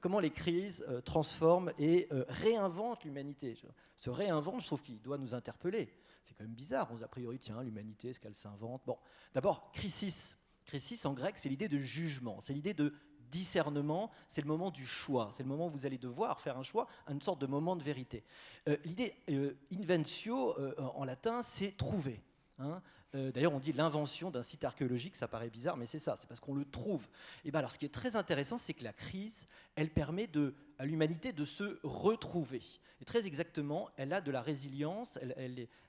Comment les crises transforment et réinventent l'humanité. Ce réinvente, je trouve qu'il doit nous interpeller. C'est quand même bizarre, on se dit a priori, tiens, l'humanité, est-ce qu'elle s'invente? Bon, d'abord, crisis. Crisis en grec, c'est l'idée de jugement, c'est l'idée de discernement, c'est le moment du choix, c'est le moment où vous allez devoir faire un choix, une sorte de moment de vérité. L'idée inventio, en latin, c'est trouver. D'ailleurs, on dit l'invention d'un site archéologique, ça paraît bizarre, mais c'est ça, c'est parce qu'on le trouve. Et alors, ce qui est très intéressant, c'est que la crise, elle permet à l'humanité de se retrouver. Et très exactement, elle a de la résilience,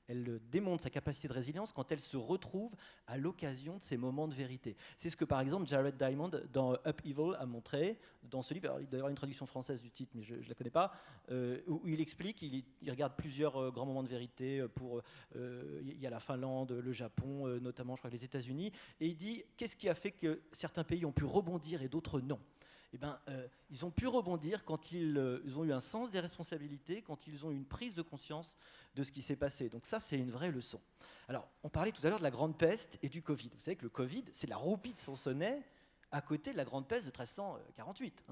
elle démontre sa capacité de résilience quand elle se retrouve à l'occasion de ces moments de vérité. C'est ce que, par exemple, Jared Diamond, dans Upheaval, a montré dans ce livre. Alors, il doit y avoir une traduction française du titre, mais je ne la connais pas, où il explique, il regarde plusieurs grands moments de vérité. Il y a la Finlande, le Japon, notamment, je crois, les États-Unis, et il dit qu'est-ce qui a fait que certains pays ont pu rebondir et d'autres non. Ils ont pu rebondir quand ils ont eu un sens des responsabilités, quand ils ont eu une prise de conscience de ce qui s'est passé. Donc ça, c'est une vraie leçon. Alors, on parlait tout à l'heure de la grande peste et du Covid. Vous savez que le Covid, c'est la roupie de Sansonnet à côté de la grande peste de 1348.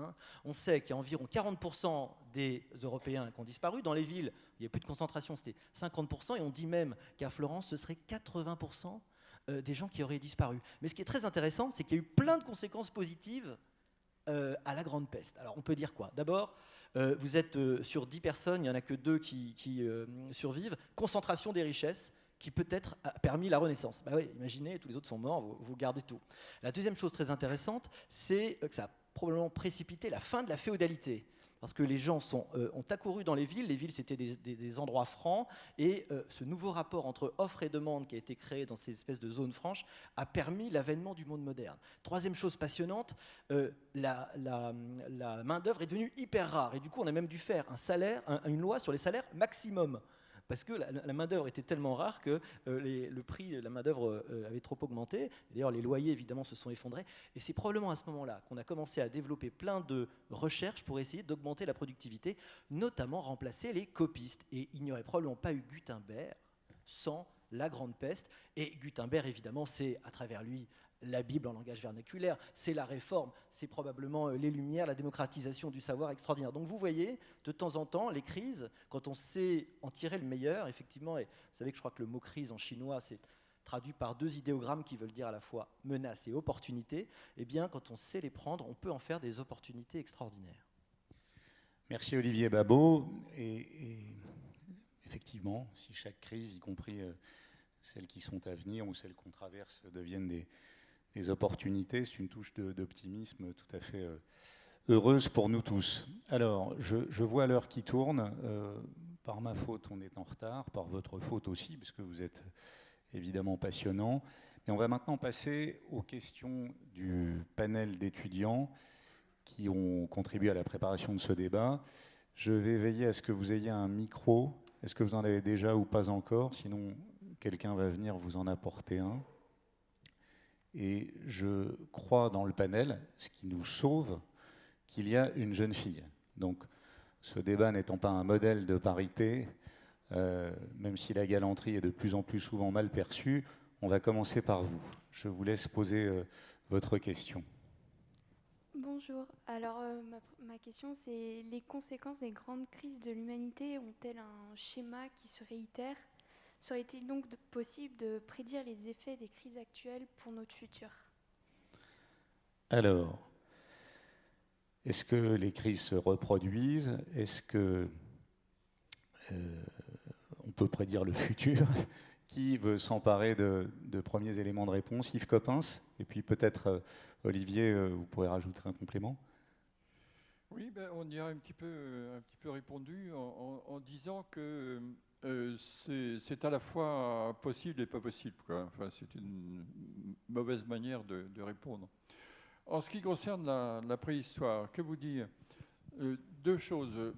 On sait qu'il y a environ 40% des Européens qui ont disparu. Dans les villes, il n'y a plus de concentration, c'était 50%. Et on dit même qu'à Florence, ce serait 80% des gens qui auraient disparu. Mais ce qui est très intéressant, c'est qu'il y a eu plein de conséquences positives à la grande peste. Alors on peut dire quoi? D'abord, vous êtes sur 10 personnes, il n'y en a que 2 qui survivent. Concentration des richesses qui peut-être a permis la renaissance. Oui, imaginez, tous les autres sont morts, vous gardez tout. La deuxième chose très intéressante, c'est que ça a probablement précipité la fin de la féodalité. Parce que les gens ont accouru dans les villes c'était des endroits francs, et ce nouveau rapport entre offre et demande qui a été créé dans ces espèces de zones franches a permis l'avènement du monde moderne. Troisième chose passionnante, la main-d'œuvre est devenue hyper rare, et du coup on a même dû faire une loi sur les salaires maximum. parce que la main-d'œuvre était tellement rare que le prix de la main-d'œuvre avait trop augmenté. D'ailleurs, les loyers, évidemment, se sont effondrés. Et c'est probablement à ce moment-là qu'on a commencé à développer plein de recherches pour essayer d'augmenter la productivité, notamment remplacer les copistes. Et il n'y aurait probablement pas eu Gutenberg sans la Grande Peste. Et Gutenberg, évidemment, c'est à travers lui la Bible en langage vernaculaire, c'est la Réforme, c'est probablement les Lumières, la démocratisation du savoir extraordinaire. Donc vous voyez, de temps en temps, les crises, quand on sait en tirer le meilleur, effectivement, et vous savez que je crois que le mot crise en chinois, c'est traduit par 2 idéogrammes qui veulent dire à la fois menace et opportunité, eh bien, quand on sait les prendre, on peut en faire des opportunités extraordinaires. Merci Olivier Babot. Et effectivement, si chaque crise, y compris celles qui sont à venir ou celles qu'on traverse, deviennent des opportunités, c'est une touche d'optimisme tout à fait heureuse pour nous tous. Alors, je vois l'heure qui tourne. Par ma faute, on est en retard. Par votre faute aussi, parce que vous êtes évidemment passionnant. Mais on va maintenant passer aux questions du panel d'étudiants qui ont contribué à la préparation de ce débat. Je vais veiller à ce que vous ayez un micro. Est-ce que vous en avez déjà ou pas encore? Sinon, quelqu'un va venir vous en apporter un. Et je crois dans le panel, ce qui nous sauve, qu'il y a une jeune fille. Donc, ce débat n'étant pas un modèle de parité, même si la galanterie est de plus en plus souvent mal perçue, on va commencer par vous. Je vous laisse poser votre question. Bonjour. Alors, ma question, c'est les conséquences des grandes crises de l'humanité ont-elles un schéma qui se réitère? Serait-il donc possible de prédire les effets des crises actuelles pour notre futur? Alors, est-ce que les crises se reproduisent? Est-ce que on peut prédire le futur? Qui veut s'emparer de premiers éléments de réponse? Yves Coppens, et puis peut-être Olivier, vous pourrez rajouter un complément. Oui, on y a un petit peu répondu en disant que c'est à la fois possible et pas possible, quoi. Enfin, c'est une mauvaise manière de répondre. En ce qui concerne la préhistoire, que vous dire? 2 choses.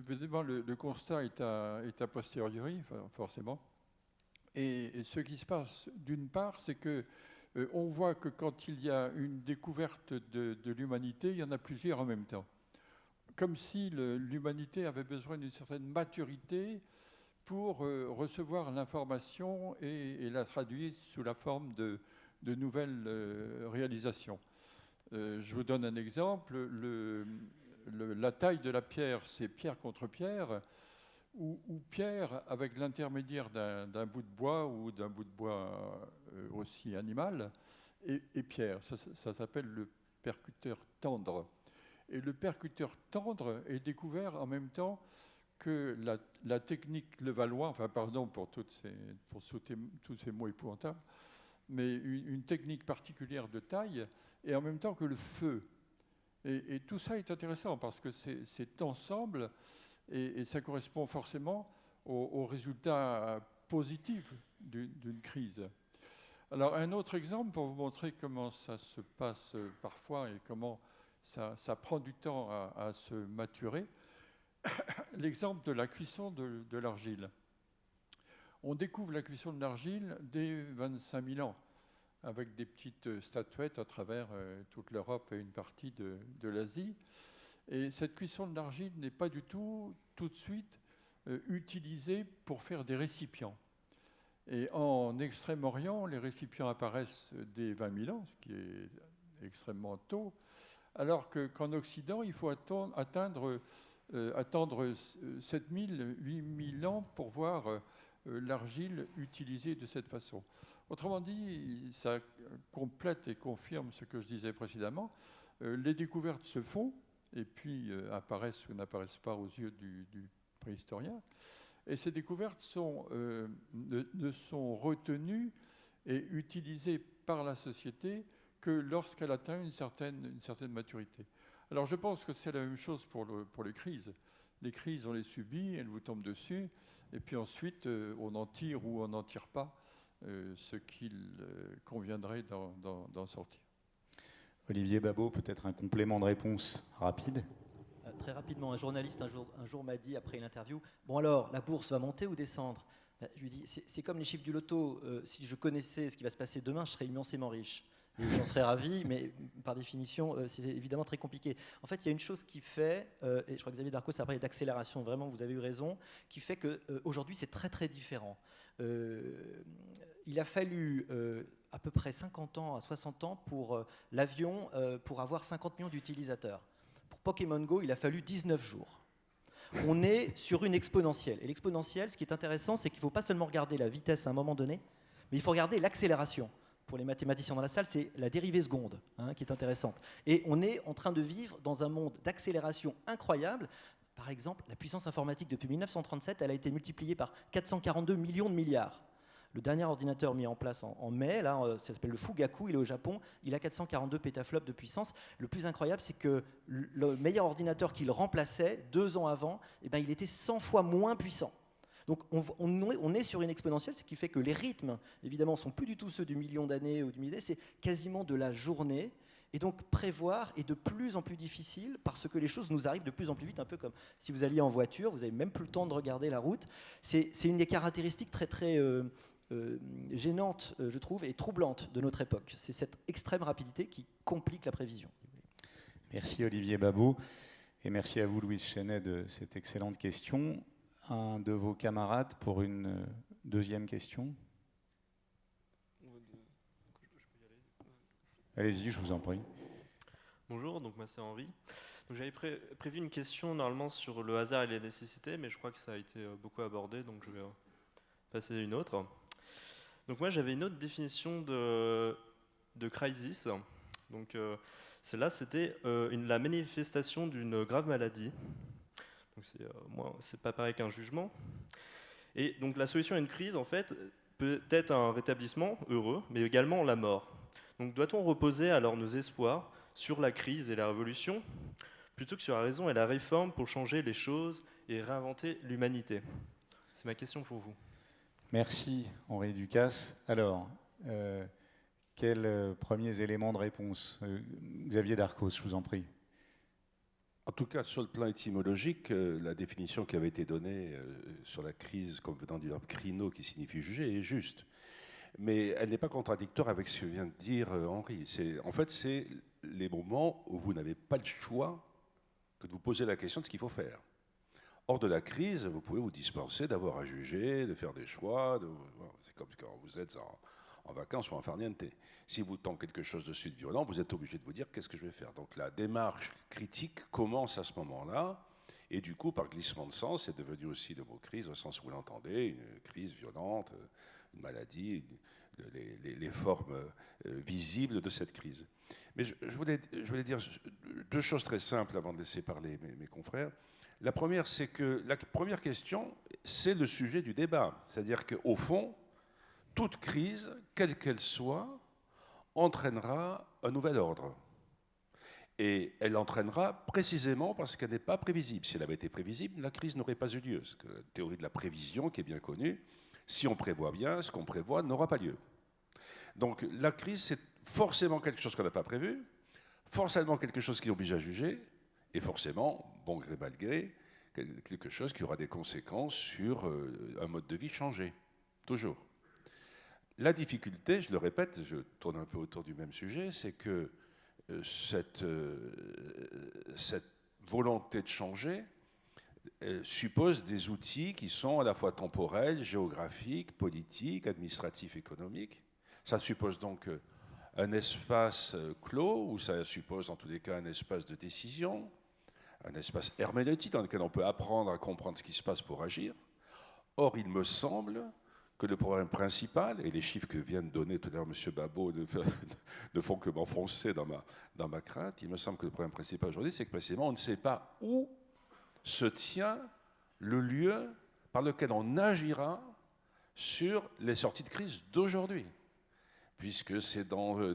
Évidemment, le constat est a posteriori, forcément. Et ce qui se passe, d'une part, c'est que on voit que quand il y a une découverte de l'humanité, il y en a plusieurs en même temps. Comme si l'humanité avait besoin d'une certaine maturité pour recevoir l'information et la traduire sous la forme de nouvelles réalisations. Je vous donne un exemple. La taille de la pierre, c'est pierre contre pierre, ou pierre avec l'intermédiaire d'un bout de bois ou d'un bout de bois aussi animal, et pierre. Ça s'appelle le percuteur tendre. Et le percuteur tendre est découvert en même temps que la technique Levallois, enfin pardon pour tous ces mots épouvantables, mais une technique particulière de taille, et en même temps que le feu. Et tout ça est intéressant parce que c'est ensemble, et ça correspond forcément au résultat positif d'une crise. Alors un autre exemple pour vous montrer comment ça se passe parfois et comment ça prend du temps à se maturer, l'exemple de la cuisson de l'argile. On découvre la cuisson de l'argile dès 25 000 ans, avec des petites statuettes à travers toute l'Europe et une partie de l'Asie. Et cette cuisson de l'argile n'est pas du tout de suite utilisée pour faire des récipients. Et en Extrême-Orient, les récipients apparaissent dès 20 000 ans, ce qui est extrêmement tôt, alors qu'en Occident, il faut attendre 7 000, 8 000 ans pour voir l'argile utilisée de cette façon. Autrement dit, ça complète et confirme ce que je disais précédemment. Les découvertes se font, et puis apparaissent ou n'apparaissent pas aux yeux du préhistorien. Et ces découvertes ne sont retenues et utilisées par la société que lorsqu'elle atteint une certaine maturité. Alors je pense que c'est la même chose pour les crises. Les crises, on les subit, elles vous tombent dessus, et puis ensuite on en tire ou on n'en tire pas ce qu'il conviendrait d'en sortir. Olivier Babot, peut-être un complément de réponse rapide. très rapidement. Un journaliste un jour m'a dit, après une interview, « Bon alors, la bourse va monter ou descendre ?» Je lui dis, c'est comme les chiffres du loto. Si je connaissais ce qui va se passer demain, je serais immensément riche. Et j'en serais ravi, mais par définition, c'est évidemment très compliqué. En fait, il y a une chose qui fait, et je crois que Xavier Darcos a parlé d'accélération, vraiment, vous avez eu raison, qui fait qu'aujourd'hui, c'est très très différent. Il a fallu à peu près 50 ans à 60 ans pour l'avion, pour avoir 50 millions d'utilisateurs. Pour Pokémon Go, il a fallu 19 jours. On est sur une exponentielle. Et l'exponentielle, ce qui est intéressant, c'est qu'il ne faut pas seulement regarder la vitesse à un moment donné, mais il faut regarder l'accélération. Pour les mathématiciens dans la salle, c'est la dérivée seconde qui est intéressante. Et on est en train de vivre dans un monde d'accélération incroyable. Par exemple, la puissance informatique depuis 1937, elle a été multipliée par 442 millions de milliards. Le dernier ordinateur mis en place en mai, là, ça s'appelle le Fugaku, il est au Japon, il a 442 pétaflops de puissance. Le plus incroyable, c'est que le meilleur ordinateur qu'il remplaçait 2 ans avant, eh ben, il était 100 fois moins puissant. Donc on est sur une exponentielle, ce qui fait que les rythmes, évidemment, ne sont plus du tout ceux du million d'années ou du millier, c'est quasiment de la journée. Et donc prévoir est de plus en plus difficile parce que les choses nous arrivent de plus en plus vite, un peu comme si vous alliez en voiture, vous n'avez même plus le temps de regarder la route. C'est une des caractéristiques très très gênante, je trouve, et troublante de notre époque. C'est cette extrême rapidité qui complique la prévision. Merci Olivier Babot, et merci à vous Louise Chenet de cette excellente question. Un de vos camarades pour une deuxième question. Allez-y, je vous en prie. Bonjour, donc moi c'est Henri. J'avais prévu une question normalement sur le hasard et les nécessités, mais je crois que ça a été beaucoup abordé, donc je vais passer à une autre. Donc moi j'avais une autre définition de crisis. Donc celle-là c'était la manifestation d'une grave maladie. Donc c'est pas pareil qu'un jugement. Et donc la solution à une crise en fait peut être un rétablissement heureux, mais également la mort. Donc doit-on reposer alors nos espoirs sur la crise et la révolution plutôt que sur la raison et la réforme pour changer les choses et réinventer l'humanité? C'est ma question pour vous. Merci Henri Ducasse. Alors, quels premiers éléments de réponse? Xavier Darcos, je vous en prie. En tout cas, sur le plan étymologique, la définition qui avait été donnée sur la crise, comme venant du verbe crino, qui signifie juger, est juste. Mais elle n'est pas contradictoire avec ce que vient de dire Henri. En fait, c'est les moments où vous n'avez pas le choix que de vous poser la question de ce qu'il faut faire. Hors de la crise, vous pouvez vous dispenser d'avoir à juger, de faire des choix. C'est comme quand vous êtes en vacances ou en farniente. Si vous tentez quelque chose de suite violent, vous êtes obligé de vous dire qu'est-ce que je vais faire. Donc la démarche critique commence à ce moment-là. Et du coup, par glissement de sens, c'est devenu aussi le mot crise, au sens où vous l'entendez, une crise violente, une maladie, les formes visibles de cette crise. Mais je voulais dire 2 choses très simples avant de laisser parler mes confrères. La première, c'est que la première question, c'est le sujet du débat. C'est-à-dire qu'au fond, toute crise, quelle qu'elle soit, entraînera un nouvel ordre. Et elle entraînera précisément parce qu'elle n'est pas prévisible. Si elle avait été prévisible, la crise n'aurait pas eu lieu. C'est la théorie de la prévision qui est bien connue. Si on prévoit bien, ce qu'on prévoit n'aura pas lieu. Donc la crise, c'est forcément quelque chose qu'on n'a pas prévu, forcément quelque chose qui oblige à juger, et forcément, bon gré mal gré, quelque chose qui aura des conséquences sur un mode de vie changé, toujours. La difficulté, je le répète, je tourne un peu autour du même sujet, c'est que cette volonté de changer suppose des outils qui sont à la fois temporels, géographiques, politiques, administratifs, économiques. Ça suppose donc un espace clos, ou ça suppose en tous les cas un espace de décision, un espace herméneutique dans lequel on peut apprendre à comprendre ce qui se passe pour agir. Or, il me semble que le problème principal, et les chiffres que vient de donner tout à l'heure M. Babot ne font que m'enfoncer dans ma crainte, il me semble que le problème principal aujourd'hui, c'est que précisément on ne sait pas où se tient le lieu par lequel on agira sur les sorties de crise d'aujourd'hui, puisque c'est dans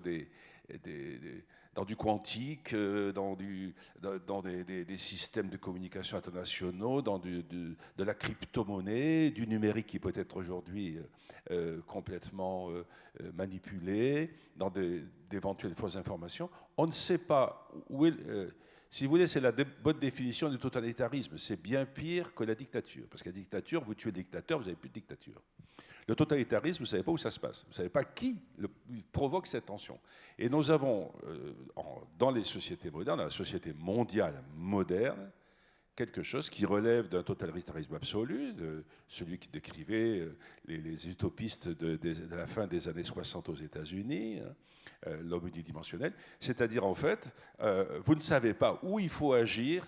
du quantique, dans des systèmes de communication internationaux, dans de la crypto-monnaie, du numérique qui peut être aujourd'hui complètement manipulé, dans d'éventuelles fausses informations. On ne sait pas où est Si vous voulez, c'est la bonne définition du totalitarisme. C'est bien pire que la dictature. Parce que la dictature, vous tuez le dictateur, vous n'avez plus de dictature. Le totalitarisme, vous ne savez pas où ça se passe. Vous ne savez pas qui provoque cette tension. Et nous avons, dans les sociétés modernes, dans la société mondiale moderne, quelque chose qui relève d'un totalitarisme absolu, de celui qui décrivait les utopistes de la fin des années 60 aux États-Unis, l'homme unidimensionnel. C'est-à-dire, en fait, vous ne savez pas où il faut agir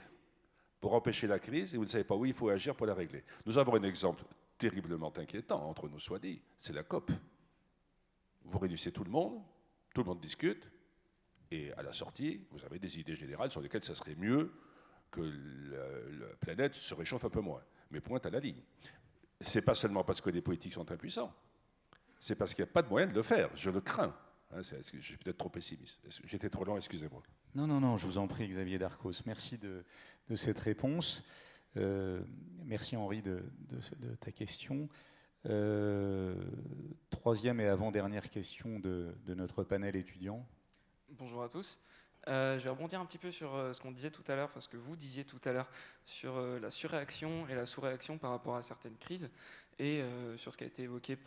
pour empêcher la crise et vous ne savez pas où il faut agir pour la régler. Nous avons un exemple terriblement inquiétant, entre nous soit dit, c'est la COP. Vous réunissez tout le monde discute, et à la sortie, vous avez des idées générales sur lesquelles ça serait mieux que la planète se réchauffe un peu moins. Mais pointe à la ligne. Ce n'est pas seulement parce que les politiques sont impuissants, c'est parce qu'il n'y a pas de moyen de le faire. Je le crains. Je suis peut-être trop pessimiste. J'étais trop lent, excusez-moi. Non, je vous en prie, Xavier Darcos. Merci de cette réponse. Merci, Henri, de ta question. Troisième et avant-dernière question de notre panel étudiant. Bonjour à tous. Je vais rebondir un petit peu sur ce qu'on disait tout à l'heure, enfin ce que vous disiez tout à l'heure sur la surréaction et la sous-réaction par rapport à certaines crises et sur ce qui a été évoqué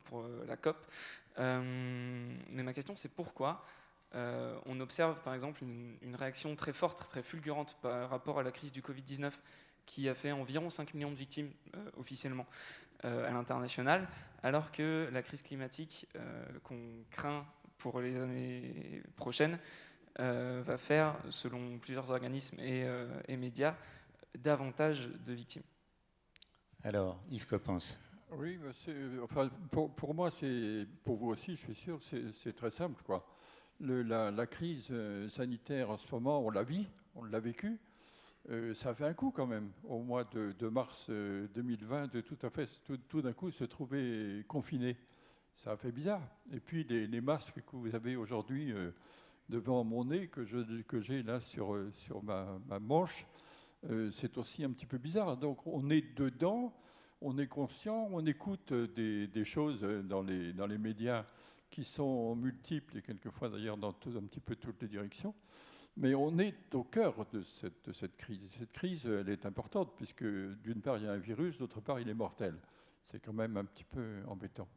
pour la COP. Mais ma question, c'est pourquoi on observe par exemple une réaction très forte, très fulgurante par rapport à la crise du Covid-19 qui a fait environ 5 millions de victimes officiellement à l'international, alors que la crise climatique qu'on craint pour les années prochaines va faire, selon plusieurs organismes et médias, davantage de victimes. Alors, Yves Coppens. Oui, enfin, pour moi, pour vous aussi, je suis sûr, c'est très simple, quoi. La crise sanitaire en ce moment, on la vit, on l'a vécue. Ça fait un coup quand même, au mois de mars 2020, de tout d'un coup se trouver confiné. Ça a fait bizarre. Et puis les masques que vous avez aujourd'hui devant mon nez, que j'ai là sur ma manche, c'est aussi un petit peu bizarre. Donc on est dedans, on est conscient, on écoute des choses dans les médias qui sont multiples et quelquefois d'ailleurs dans un petit peu toutes les directions. Mais on est au cœur de cette crise. Cette crise, elle est importante puisque d'une part, il y a un virus, d'autre part, il est mortel. C'est quand même un petit peu embêtant.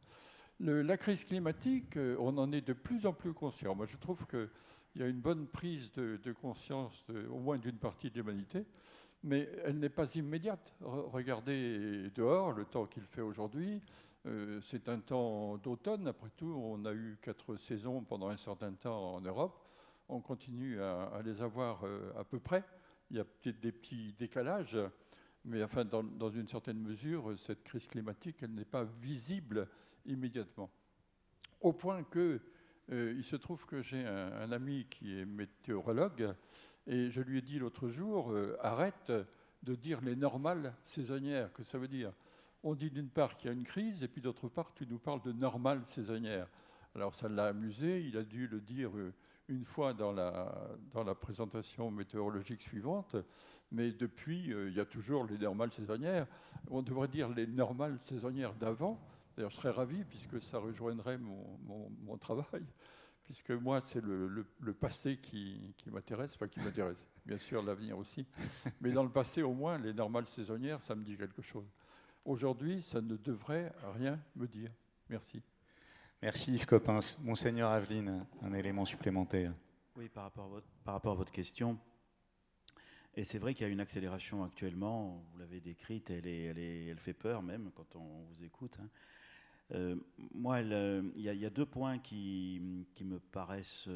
La crise climatique, on en est de plus en plus conscient. Moi, je trouve qu'il y a une bonne prise de conscience, au moins d'une partie de l'humanité, mais elle n'est pas immédiate. Regardez dehors, le temps qu'il fait aujourd'hui, c'est un temps d'automne. Après tout, on a eu 4 saisons pendant un certain temps en Europe. On continue à les avoir à peu près. Il y a peut-être des petits décalages, mais enfin, dans une certaine mesure, cette crise climatique, elle n'est pas visible immédiatement. Au point que il se trouve que j'ai un ami qui est météorologue, et je lui ai dit l'autre jour, arrête de dire les normales saisonnières. Que ça veut dire? On dit d'une part qu'il y a une crise, et puis d'autre part, tu nous parles de normales saisonnières. Alors ça l'a amusé, il a dû le dire une fois dans la présentation météorologique suivante, mais depuis, il y a toujours les normales saisonnières. On devrait dire les normales saisonnières d'avant. D'ailleurs, je serais ravi, puisque ça rejoindrait mon travail, puisque moi, c'est le passé qui m'intéresse, enfin qui m'intéresse, bien sûr, l'avenir aussi. Mais dans le passé, au moins, les normales saisonnières, ça me dit quelque chose. Aujourd'hui, ça ne devrait rien me dire. Merci. Merci Yves Coppens. Monseigneur Aveline, un élément supplémentaire. Oui, par rapport à votre question, et c'est vrai qu'il y a une accélération actuellement, vous l'avez décrite, elle fait peur même quand on vous écoute. Moi, il y a 2 points qui me paraissent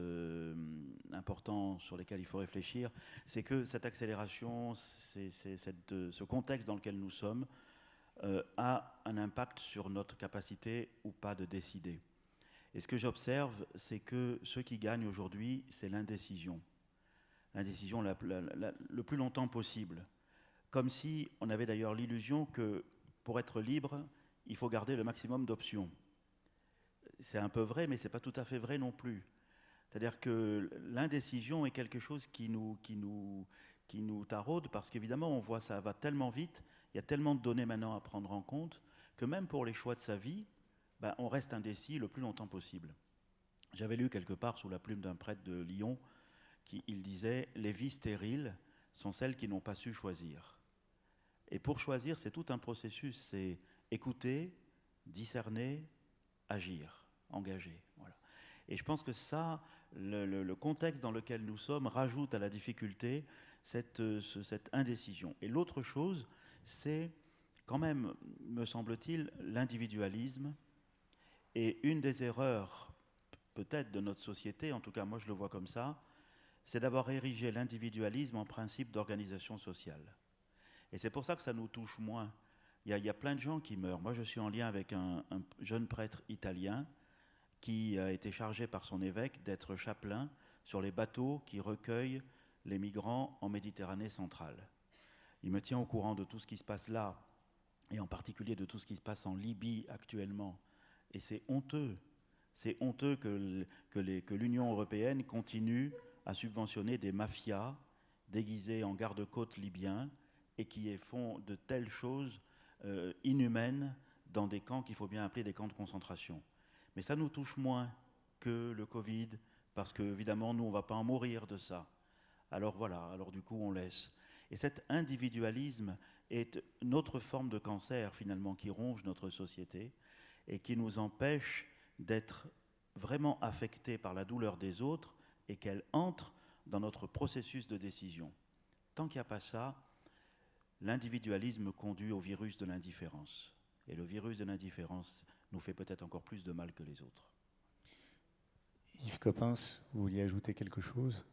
importants, sur lesquels il faut réfléchir. C'est que cette accélération, ce contexte dans lequel nous sommes, a un impact sur notre capacité ou pas de décider. Et ce que j'observe, c'est que ce qui gagne aujourd'hui, c'est l'indécision. L'indécision le plus longtemps possible. Comme si on avait d'ailleurs l'illusion que pour être libre, il faut garder le maximum d'options. C'est un peu vrai, mais ce n'est pas tout à fait vrai non plus. C'est-à-dire que l'indécision est quelque chose qui nous taraude, parce qu'évidemment, on voit ça va tellement vite, il y a tellement de données maintenant à prendre en compte, que même pour les choix de sa vie, on reste indécis le plus longtemps possible. J'avais lu quelque part sous la plume d'un prêtre de Lyon il disait « Les vies stériles sont celles qui n'ont pas su choisir ». Et pour choisir, c'est tout un processus, c'est écouter, discerner, agir, engager. Voilà. Et je pense que ça, le contexte dans lequel nous sommes rajoute à la difficulté cette indécision. Et l'autre chose, c'est quand même, me semble-t-il, l'individualisme. Et une des erreurs, peut-être, de notre société, en tout cas moi je le vois comme ça, c'est d'avoir érigé l'individualisme en principe d'organisation sociale. Et c'est pour ça que ça nous touche moins. Il y a plein de gens qui meurent. Moi, je suis en lien avec un jeune prêtre italien qui a été chargé par son évêque d'être chapelain sur les bateaux qui recueillent les migrants en Méditerranée centrale. Il me tient au courant de tout ce qui se passe là, et en particulier de tout ce qui se passe en Libye actuellement. Et c'est honteux. C'est honteux que l'Union européenne continue à subventionner des mafias déguisées en garde-côtes libyens et qui font de telles choses inhumaines dans des camps qu'il faut bien appeler des camps de concentration. Mais ça nous touche moins que le Covid, parce qu'évidemment, nous, on ne va pas en mourir de ça. Alors voilà, alors du coup, on laisse. Et cet individualisme est notre forme de cancer, finalement, qui ronge notre société et qui nous empêche d'être vraiment affectés par la douleur des autres et qu'elle entre dans notre processus de décision. Tant qu'il n'y a pas ça, l'individualisme conduit au virus de l'indifférence. Et le virus de l'indifférence nous fait peut-être encore plus de mal que les autres. Yves Coppens, vous vouliez ajouter quelque chose ?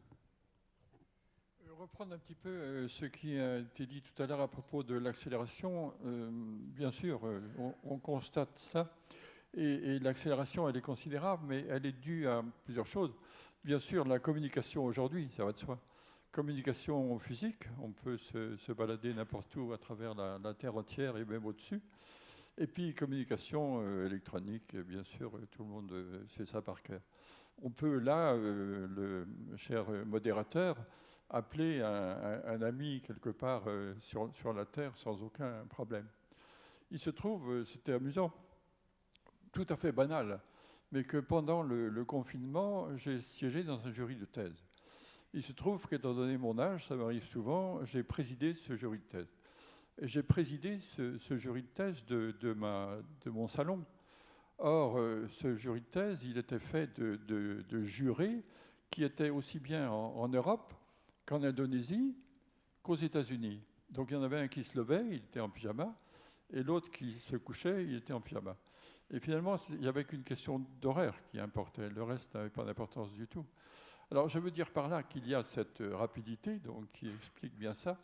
Reprendre un petit peu ce qui a été dit tout à l'heure à propos de l'accélération. Bien sûr, on constate ça. Et l'accélération, elle est considérable, mais elle est due à plusieurs choses. Bien sûr, la communication aujourd'hui, ça va de soi. Communication physique, on peut se balader n'importe où à travers la Terre entière et même au-dessus. Et puis communication électronique, bien sûr, tout le monde sait ça par cœur. On peut là, le cher modérateur, appeler un ami quelque part sur la Terre sans aucun problème. Il se trouve, c'était amusant, tout à fait banal, mais que pendant le confinement, j'ai siégé dans un jury de thèse. Il se trouve qu'étant donné mon âge, ça m'arrive souvent, j'ai présidé ce jury de thèse. Et j'ai présidé ce jury de thèse de mon salon. Or, ce jury de thèse, il était fait de jurés qui étaient aussi bien en Europe qu'en Indonésie qu'aux États-Unis. Donc il y en avait un qui se levait, il était en pyjama, et l'autre qui se couchait, il était en pyjama. Et finalement, il n'y avait qu'une question d'horaire qui importait. Le reste n'avait pas d'importance du tout. Alors, je veux dire par là qu'il y a cette rapidité, donc, qui explique bien ça,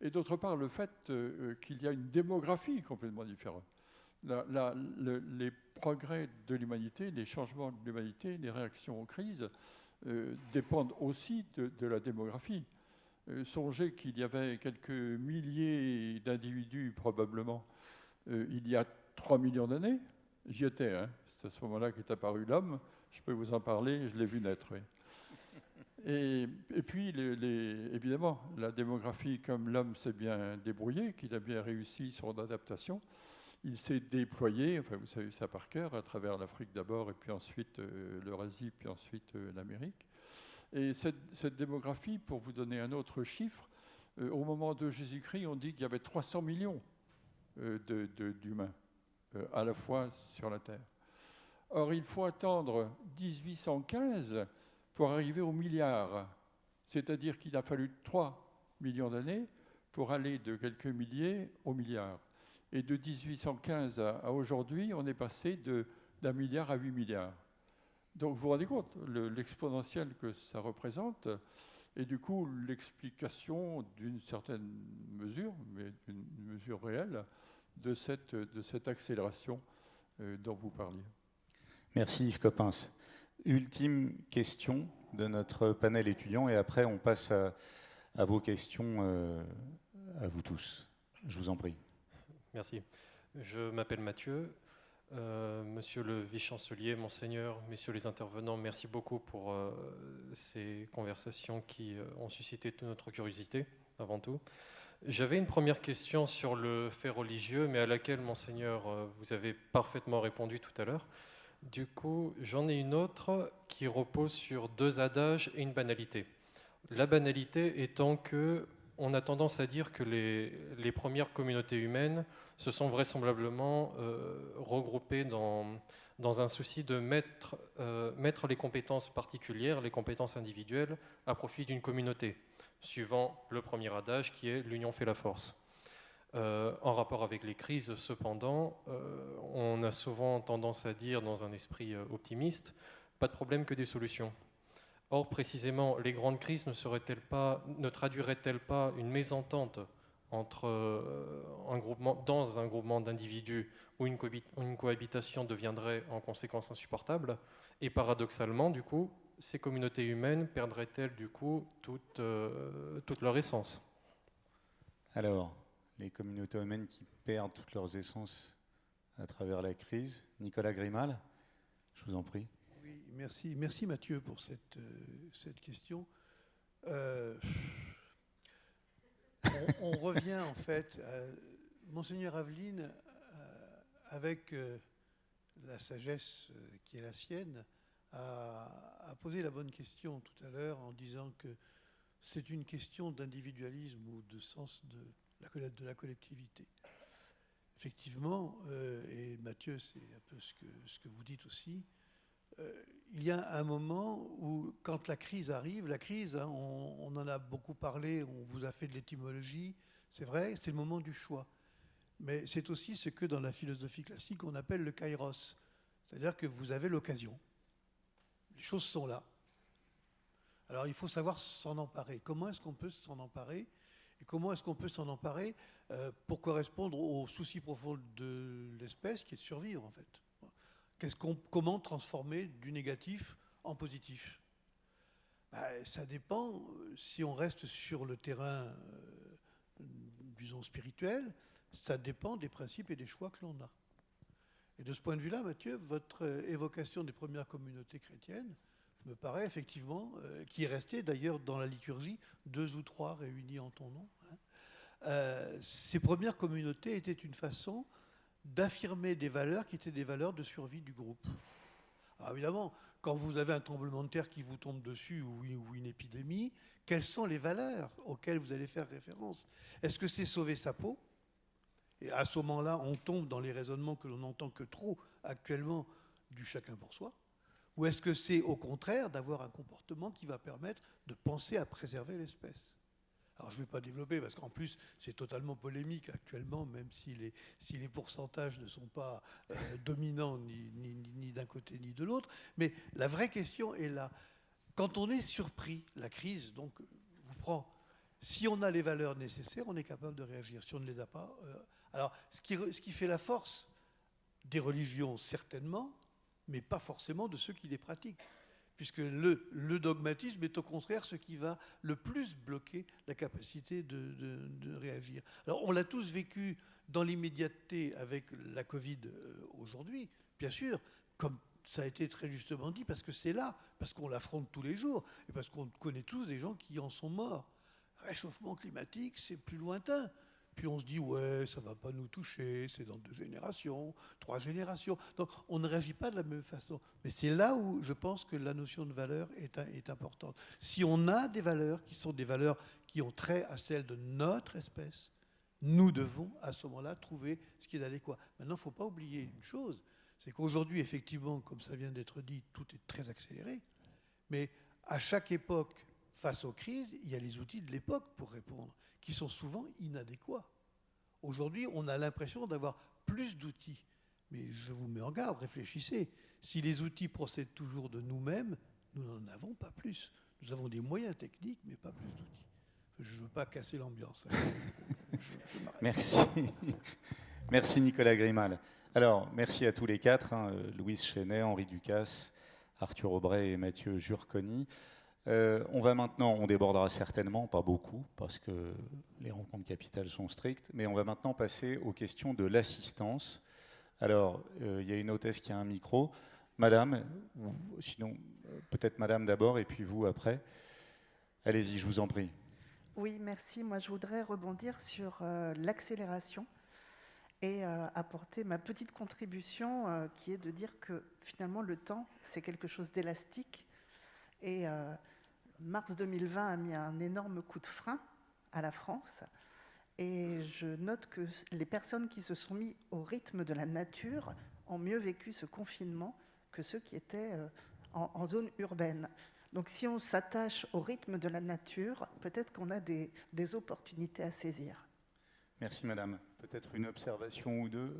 et d'autre part, le fait qu'il y a une démographie complètement différente. Les progrès de l'humanité, les changements de l'humanité, les réactions aux crises dépendent aussi de la démographie. Songez qu'il y avait quelques milliers d'individus, probablement, il y a 3 millions d'années. J'y étais, hein. C'est à ce moment-là qu'est apparu l'homme. Je peux vous en parler, je l'ai vu naître. Oui. Et puis, évidemment, la démographie, comme l'homme s'est bien débrouillé, qu'il a bien réussi son adaptation, il s'est déployé, enfin vous savez ça par cœur, à travers l'Afrique d'abord, et puis ensuite l'Eurasie, puis ensuite l'Amérique. Et cette démographie, pour vous donner un autre chiffre, au moment de Jésus-Christ, on dit qu'il y avait 300 millions d'humains à la fois sur la Terre. Or, il faut attendre 1815 pour arriver au milliard. C'est-à-dire qu'il a fallu 3 millions d'années pour aller de quelques milliers au milliard. Et de 1815 à aujourd'hui, on est passé d'1 milliard à 8 milliards. Donc vous vous rendez compte, l'exponentiel que ça représente, et du coup l'explication d'une certaine mesure, mais d'une mesure réelle, de cette accélération dont vous parliez. Merci Yves Coppens. Ultime question de notre panel étudiant, et après on passe à vos questions à vous tous. Je vous en prie. Merci. Je m'appelle Mathieu. Monsieur le vice-chancelier, monseigneur, messieurs les intervenants, merci beaucoup pour ces conversations qui ont suscité toute notre curiosité, avant tout. J'avais une première question sur le fait religieux, mais à laquelle, monseigneur, vous avez parfaitement répondu tout à l'heure. Du coup, j'en ai une autre qui repose sur 2 adages et une banalité. La banalité étant que on a tendance à dire que les premières communautés humaines se sont vraisemblablement regroupées dans un souci de mettre les compétences particulières, les compétences individuelles, à profit d'une communauté, suivant le premier adage qui est « l'union fait la force ». En rapport avec les crises, cependant, on a souvent tendance à dire, dans un esprit optimiste, pas de problème que des solutions. Or, précisément, les grandes crises ne traduiraient-elles pas une mésentente entre dans un groupement d'individus où une cohabitation deviendrait en conséquence insupportable? Et paradoxalement, du coup, ces communautés humaines perdraient-elles du coup toute leur essence? Alors, les communautés humaines qui perdent toutes leurs essences à travers la crise. Nicolas Grimal, je vous en prie. Oui, merci Mathieu pour cette question. On revient en fait, Monseigneur Aveline, avec la sagesse qui est la sienne, a posé la bonne question tout à l'heure en disant que c'est une question d'individualisme ou de sens de la collectivité. Effectivement, et Mathieu, c'est un peu ce que vous dites aussi, il y a un moment où, quand la crise arrive, hein, on en a beaucoup parlé, on vous a fait de l'étymologie, c'est vrai, c'est le moment du choix. Mais c'est aussi ce que dans la philosophie classique on appelle le kairos, c'est-à-dire que vous avez l'occasion. Les choses sont là. Alors il faut savoir s'en emparer. Comment est-ce qu'on peut s'en emparer? Et comment est-ce qu'on peut s'en emparer pour correspondre au souci profond de l'espèce qui est de survivre en fait? Comment transformer du négatif en positif? Ça dépend. Si on reste sur le terrain, disons, spirituel, ça dépend des principes et des choix que l'on a. Et de ce point de vue-là, Mathieu, votre évocation des premières communautés chrétiennes me paraît effectivement, qui est restée d'ailleurs dans la liturgie, 2 ou 3 réunis en ton nom. Ces premières communautés étaient une façon d'affirmer des valeurs qui étaient des valeurs de survie du groupe. Alors évidemment, quand vous avez un tremblement de terre qui vous tombe dessus ou une épidémie, quelles sont les valeurs auxquelles vous allez faire référence? Est-ce que c'est sauver sa peau? Et à ce moment-là, on tombe dans les raisonnements que l'on n'entend que trop actuellement du chacun pour soi. Ou est-ce que c'est au contraire d'avoir un comportement qui va permettre de penser à préserver l'espèce? Alors je ne vais pas développer parce qu'en plus c'est totalement polémique actuellement, même si les pourcentages ne sont pas dominants ni d'un côté ni de l'autre. Mais la vraie question est là. Quand on est surpris, la crise donc vous prend. Si on a les valeurs nécessaires, on est capable de réagir. Si on ne les a pas... Alors ce qui fait la force des religions, certainement, mais pas forcément de ceux qui les pratiquent. Puisque le dogmatisme est au contraire ce qui va le plus bloquer la capacité de réagir. Alors on l'a tous vécu dans l'immédiateté avec la Covid aujourd'hui, bien sûr, comme ça a été très justement dit, parce que c'est là, parce qu'on l'affronte tous les jours, et parce qu'on connaît tous des gens qui en sont morts. Réchauffement climatique, c'est plus lointain. Puis on se dit, ouais, ça ne va pas nous toucher, c'est dans 2 générations, 3 générations. Donc on ne réagit pas de la même façon. Mais c'est là où je pense que la notion de valeur est importante. Si on a des valeurs qui sont des valeurs qui ont trait à celles de notre espèce, nous devons à ce moment-là trouver ce qui est adéquat. Maintenant, il ne faut pas oublier une chose, c'est qu'aujourd'hui, effectivement, comme ça vient d'être dit, tout est très accéléré. Mais à chaque époque, face aux crises, il y a les outils de l'époque pour répondre, qui sont souvent inadéquats. Aujourd'hui, on a l'impression d'avoir plus d'outils. Mais je vous mets en garde, réfléchissez. Si les outils procèdent toujours de nous-mêmes, nous n'en avons pas plus. Nous avons des moyens techniques, mais pas plus d'outils. Je ne veux pas casser l'ambiance. Merci. Merci Nicolas Grimal. Alors, merci à tous les 4, Louise Chenet, Henri Ducasse, Arthur Aubray et Mathieu Jurconi. On débordera certainement, pas beaucoup, parce que les rencontres capitales sont strictes, mais on va maintenant passer aux questions de l'assistance. Alors, il y a une hôtesse qui a un micro. Madame, ou sinon, peut-être madame d'abord, et puis vous après. Allez-y, je vous en prie. Oui, merci. Moi, je voudrais rebondir sur l'accélération et apporter ma petite contribution, qui est de dire que finalement, le temps, c'est quelque chose d'élastique. Et mars 2020 a mis un énorme coup de frein à la France. Et je note que les personnes qui se sont mis au rythme de la nature ont mieux vécu ce confinement que ceux qui étaient en zone urbaine. Donc si on s'attache au rythme de la nature, peut-être qu'on a des opportunités à saisir. Merci madame. Peut-être une observation ou deux.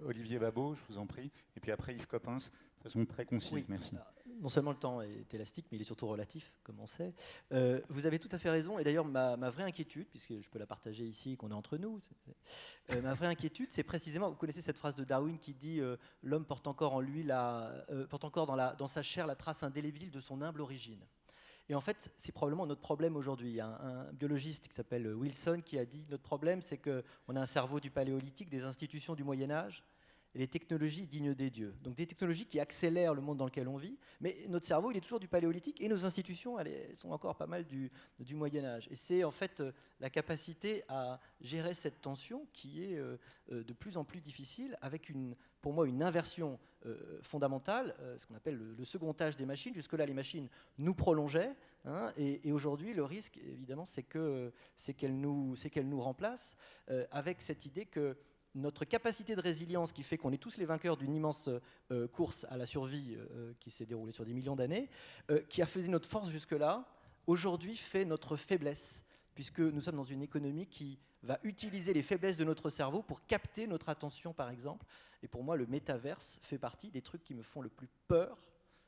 Olivier Babot, je vous en prie. Et puis après Yves Coppens, de façon très concise. Oui. Merci. Non seulement le temps est élastique, mais il est surtout relatif, comme on sait. Vous avez tout à fait raison. Et d'ailleurs, ma vraie inquiétude, puisque je peux la partager ici, qu'on est entre nous, ma vraie inquiétude, c'est précisément, vous connaissez cette phrase de Darwin qui dit l'homme porte encore en lui, porte encore dans sa chair la trace indélébile de son humble origine. Et en fait, c'est probablement notre problème aujourd'hui. Il y a un biologiste qui s'appelle Wilson qui a dit notre problème, c'est qu'on a un cerveau du Paléolithique, des institutions du Moyen-Âge, et les technologies dignes des dieux. Donc des technologies qui accélèrent le monde dans lequel on vit, mais notre cerveau, il est toujours du Paléolithique, et nos institutions, elles sont encore pas mal du Moyen-Âge. Et c'est en fait la capacité à gérer cette tension qui est de plus en plus difficile, avec pour moi une inversion fondamentale, ce qu'on appelle le second âge des machines. Jusque-là, les machines nous prolongeaient, hein, et aujourd'hui, le risque, évidemment, c'est qu'elles nous remplacent, avec cette idée que notre capacité de résilience qui fait qu'on est tous les vainqueurs d'une immense course à la survie qui s'est déroulée sur des millions d'années, qui a fait notre force jusque-là, aujourd'hui fait notre faiblesse, puisque nous sommes dans une économie qui va utiliser les faiblesses de notre cerveau pour capter notre attention, par exemple. Et pour moi, le métaverse fait partie des trucs qui me font le plus peur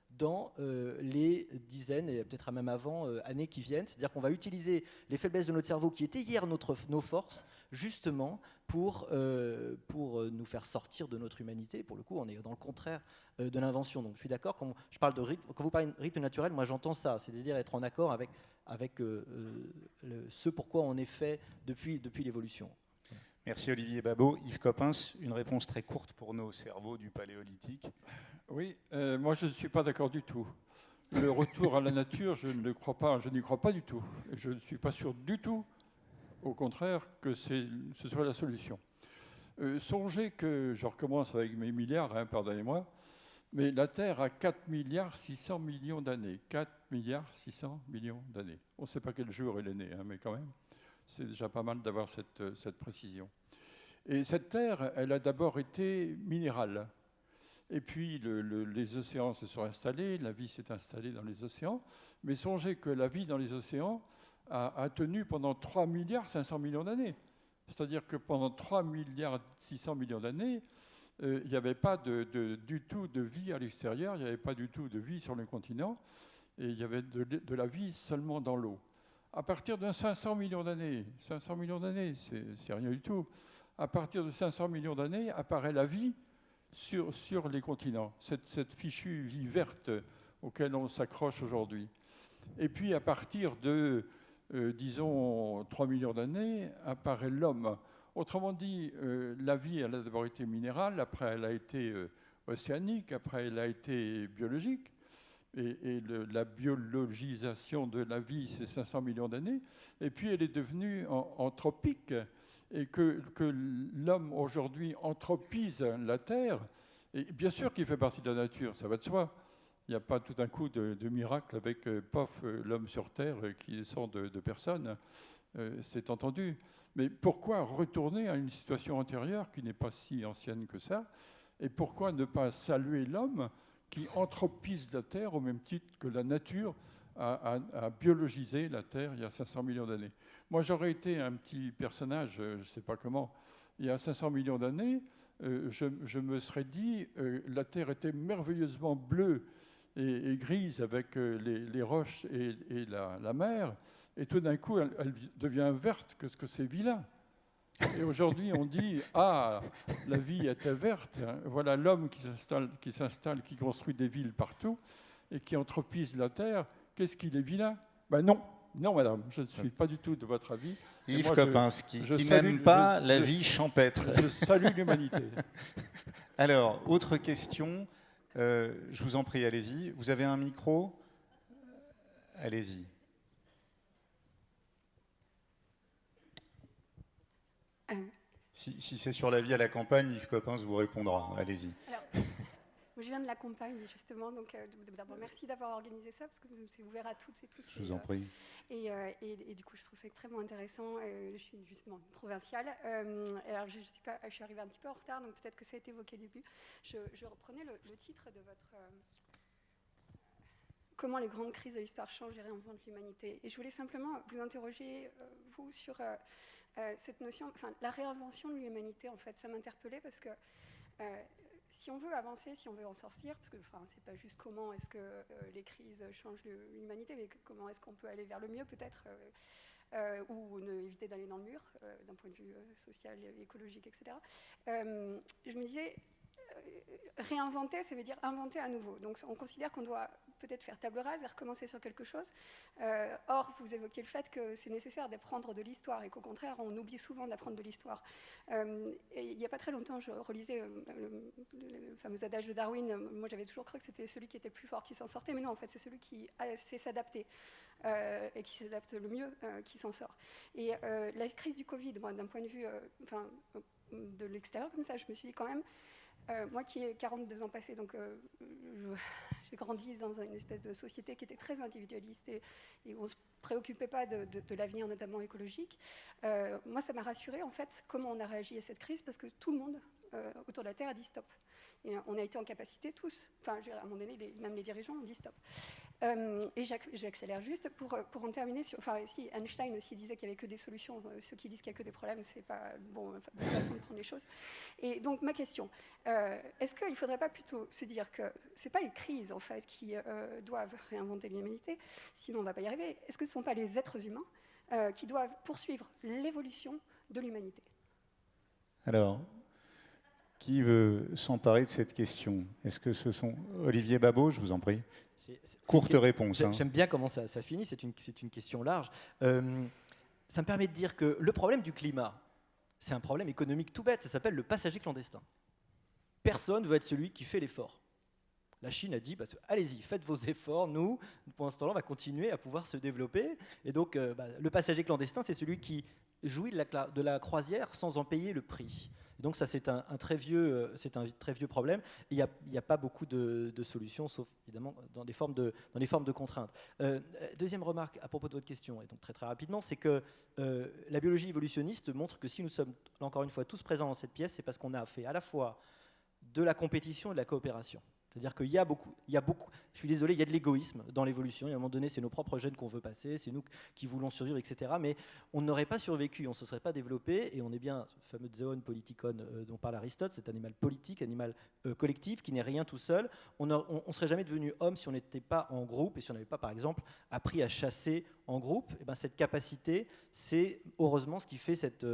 dans les dizaines, et peut-être même avant, années qui viennent. C'est-à-dire qu'on va utiliser les faiblesses de notre cerveau, qui étaient hier nos forces, justement pour nous faire sortir de notre humanité. Pour le coup, on est dans le contraire de l'invention. Donc je suis d'accord, quand vous parlez de rythme naturel, moi j'entends ça, c'est-à-dire être en accord avec ce pourquoi on est fait depuis l'évolution. Merci Olivier Babot. Yves Coppens, une réponse très courte pour nos cerveaux du Paléolithique. Oui, moi je ne suis pas d'accord du tout. Le retour à la nature, je n'y crois pas du tout. Je ne suis pas sûr du tout, au contraire, que ce soit la solution. Songez que, je recommence avec mes milliards, hein, pardonnez-moi, mais la Terre a 4 milliards 600 millions d'années. 4 milliards 600 millions d'années. On ne sait pas quel jour elle est née, hein, mais quand même, c'est déjà pas mal d'avoir cette précision. Et cette Terre, elle a d'abord été minérale. Et puis les océans se sont installés, la vie s'est installée dans les océans. Mais songez que la vie dans les océans a tenu pendant 3 milliards 500 millions d'années. C'est-à-dire que pendant 3 milliards 600 millions d'années, il n'y avait pas du tout de vie à l'extérieur, il n'y avait pas du tout de vie sur le continent, et il y avait de la vie seulement dans l'eau. À partir de 500 millions d'années, c'est rien du tout, à partir de 500 millions d'années apparaît la vie sur les continents, cette fichue vie verte auquel on s'accroche aujourd'hui. Et puis à partir de, disons, 3 millions d'années, apparaît l'homme. Autrement dit, la vie, elle a d'abord été minérale, après elle a été océanique, après elle a été biologique. Et la biologisation de la vie, c'est 500 millions d'années. Et puis elle est devenue anthropique. Et que l'homme aujourd'hui anthropise la Terre, et bien sûr qu'il fait partie de la nature, ça va de soi. Il n'y a pas tout d'un coup de miracle avec l'homme sur Terre qui descend de personne, c'est entendu. Mais pourquoi retourner à une situation antérieure qui n'est pas si ancienne que ça? Et pourquoi ne pas saluer l'homme qui anthropise la Terre au même titre que la nature a biologisé la Terre il y a 500 millions d'années? Moi, j'aurais été un petit personnage, je ne sais pas comment, il y a 500 millions d'années, je me serais dit la Terre était merveilleusement bleue et grise avec les roches et la mer, et tout d'un coup, elle devient verte, que c'est vilain. Et aujourd'hui, on dit « Ah, la vie était verte, hein. Voilà l'homme qui s'installe, qui construit des villes partout et qui anthropise la Terre. Qu'est-ce qu'il est vilain ?» Ben non. Non, madame, je ne suis pas du tout de votre avis. Yves Coppens, qui n'aime pas la vie champêtre. Je salue l'humanité. Alors, autre question. Je vous en prie, allez-y. Vous avez un micro? Allez-y. Si c'est sur la vie à la campagne, Yves Coppens vous répondra. Allez-y. Alors, Je viens de la campagne, justement, donc d'abord merci d'avoir organisé ça, parce que c'est ouvert à toutes et tous. Je vous en prie. Et du coup, je trouve ça extrêmement intéressant. Je suis justement une provinciale. Alors, je suis arrivée un petit peu en retard, donc peut-être que ça a été évoqué au début. Je reprenais le titre de votre... Comment les grandes crises de l'histoire changent et réinventent l'humanité. Et je voulais simplement vous interroger, vous, sur cette notion, enfin, la réinvention de l'humanité, en fait. Ça m'interpellait parce que si on veut avancer, si on veut en sortir, parce que c'est pas juste comment est-ce que les crises changent l'humanité, mais comment est-ce qu'on peut aller vers le mieux, peut-être, ou éviter d'aller dans le mur, d'un point de vue social, écologique, etc. Je me disais... réinventer, ça veut dire inventer à nouveau. Donc on considère qu'on doit peut-être faire table rase et recommencer sur quelque chose. Or, vous évoquez le fait que c'est nécessaire d'apprendre de l'histoire et qu'au contraire, on oublie souvent d'apprendre de l'histoire. Il n'y a pas très longtemps, je relisais le fameux adage de Darwin. Moi, j'avais toujours cru que c'était celui qui était le plus fort qui s'en sortait, mais non, en fait, c'est celui qui sait s'adapter et qui s'adapte le mieux qui s'en sort. Et la crise du Covid, moi, d'un point de vue de l'extérieur, comme ça, je me suis dit quand même, moi qui ai 42 ans passés, donc j'ai grandi dans une espèce de société qui était très individualiste et où on ne se préoccupait pas de l'avenir, notamment écologique. Moi, ça m'a rassurée, en fait, comment on a réagi à cette crise, parce que tout le monde autour de la Terre a dit stop. Et on a été en capacité tous, enfin, à un moment donné, même les dirigeants ont dit stop. Et j'accélère juste pour en terminer sur... Enfin, si Einstein aussi disait qu'il n'y avait que des solutions, ceux qui disent qu'il n'y a que des problèmes, c'est pas bonne façon de prendre les choses. Et donc, ma question, est-ce qu'il ne faudrait pas plutôt se dire que ce n'est pas les crises, en fait, qui doivent réinventer l'humanité, sinon on ne va pas y arriver. Est-ce que ce ne sont pas les êtres humains qui doivent poursuivre l'évolution de l'humanité? Alors, qui veut s'emparer de cette question? Est-ce que ce sont... Olivier Babot, je vous en prie. Courte réponse. J'aime bien comment ça finit, c'est une question large. Ça me permet de dire que le problème du climat, c'est un problème économique tout bête, ça s'appelle le passager clandestin. Personne ne veut être celui qui fait l'effort. La Chine a dit, allez-y, faites vos efforts, nous, pour l'instant, on va continuer à pouvoir se développer. Et donc, le passager clandestin, c'est celui qui jouit de la croisière sans en payer le prix. Donc ça, c'est un très vieux problème. Il n'y a pas beaucoup de solutions, sauf évidemment dans les formes de contraintes. Deuxième remarque à propos de votre question, et donc très très rapidement, c'est que la biologie évolutionniste montre que si nous sommes, encore une fois, tous présents dans cette pièce, c'est parce qu'on a fait à la fois de la compétition et de la coopération. C'est-à-dire qu'il y a beaucoup, je suis désolé, il y a de l'égoïsme dans l'évolution. Et à un moment donné, c'est nos propres gènes qu'on veut passer, c'est nous qui voulons survivre, etc. Mais on n'aurait pas survécu, on ne se serait pas développé. Et on est bien, ce fameux zoon politikon dont parle Aristote, cet animal politique, animal collectif, qui n'est rien tout seul. On ne serait jamais devenu homme si on n'était pas en groupe et si on n'avait pas, par exemple, appris à chasser en groupe. Et ben, cette capacité, c'est heureusement ce qui fait cette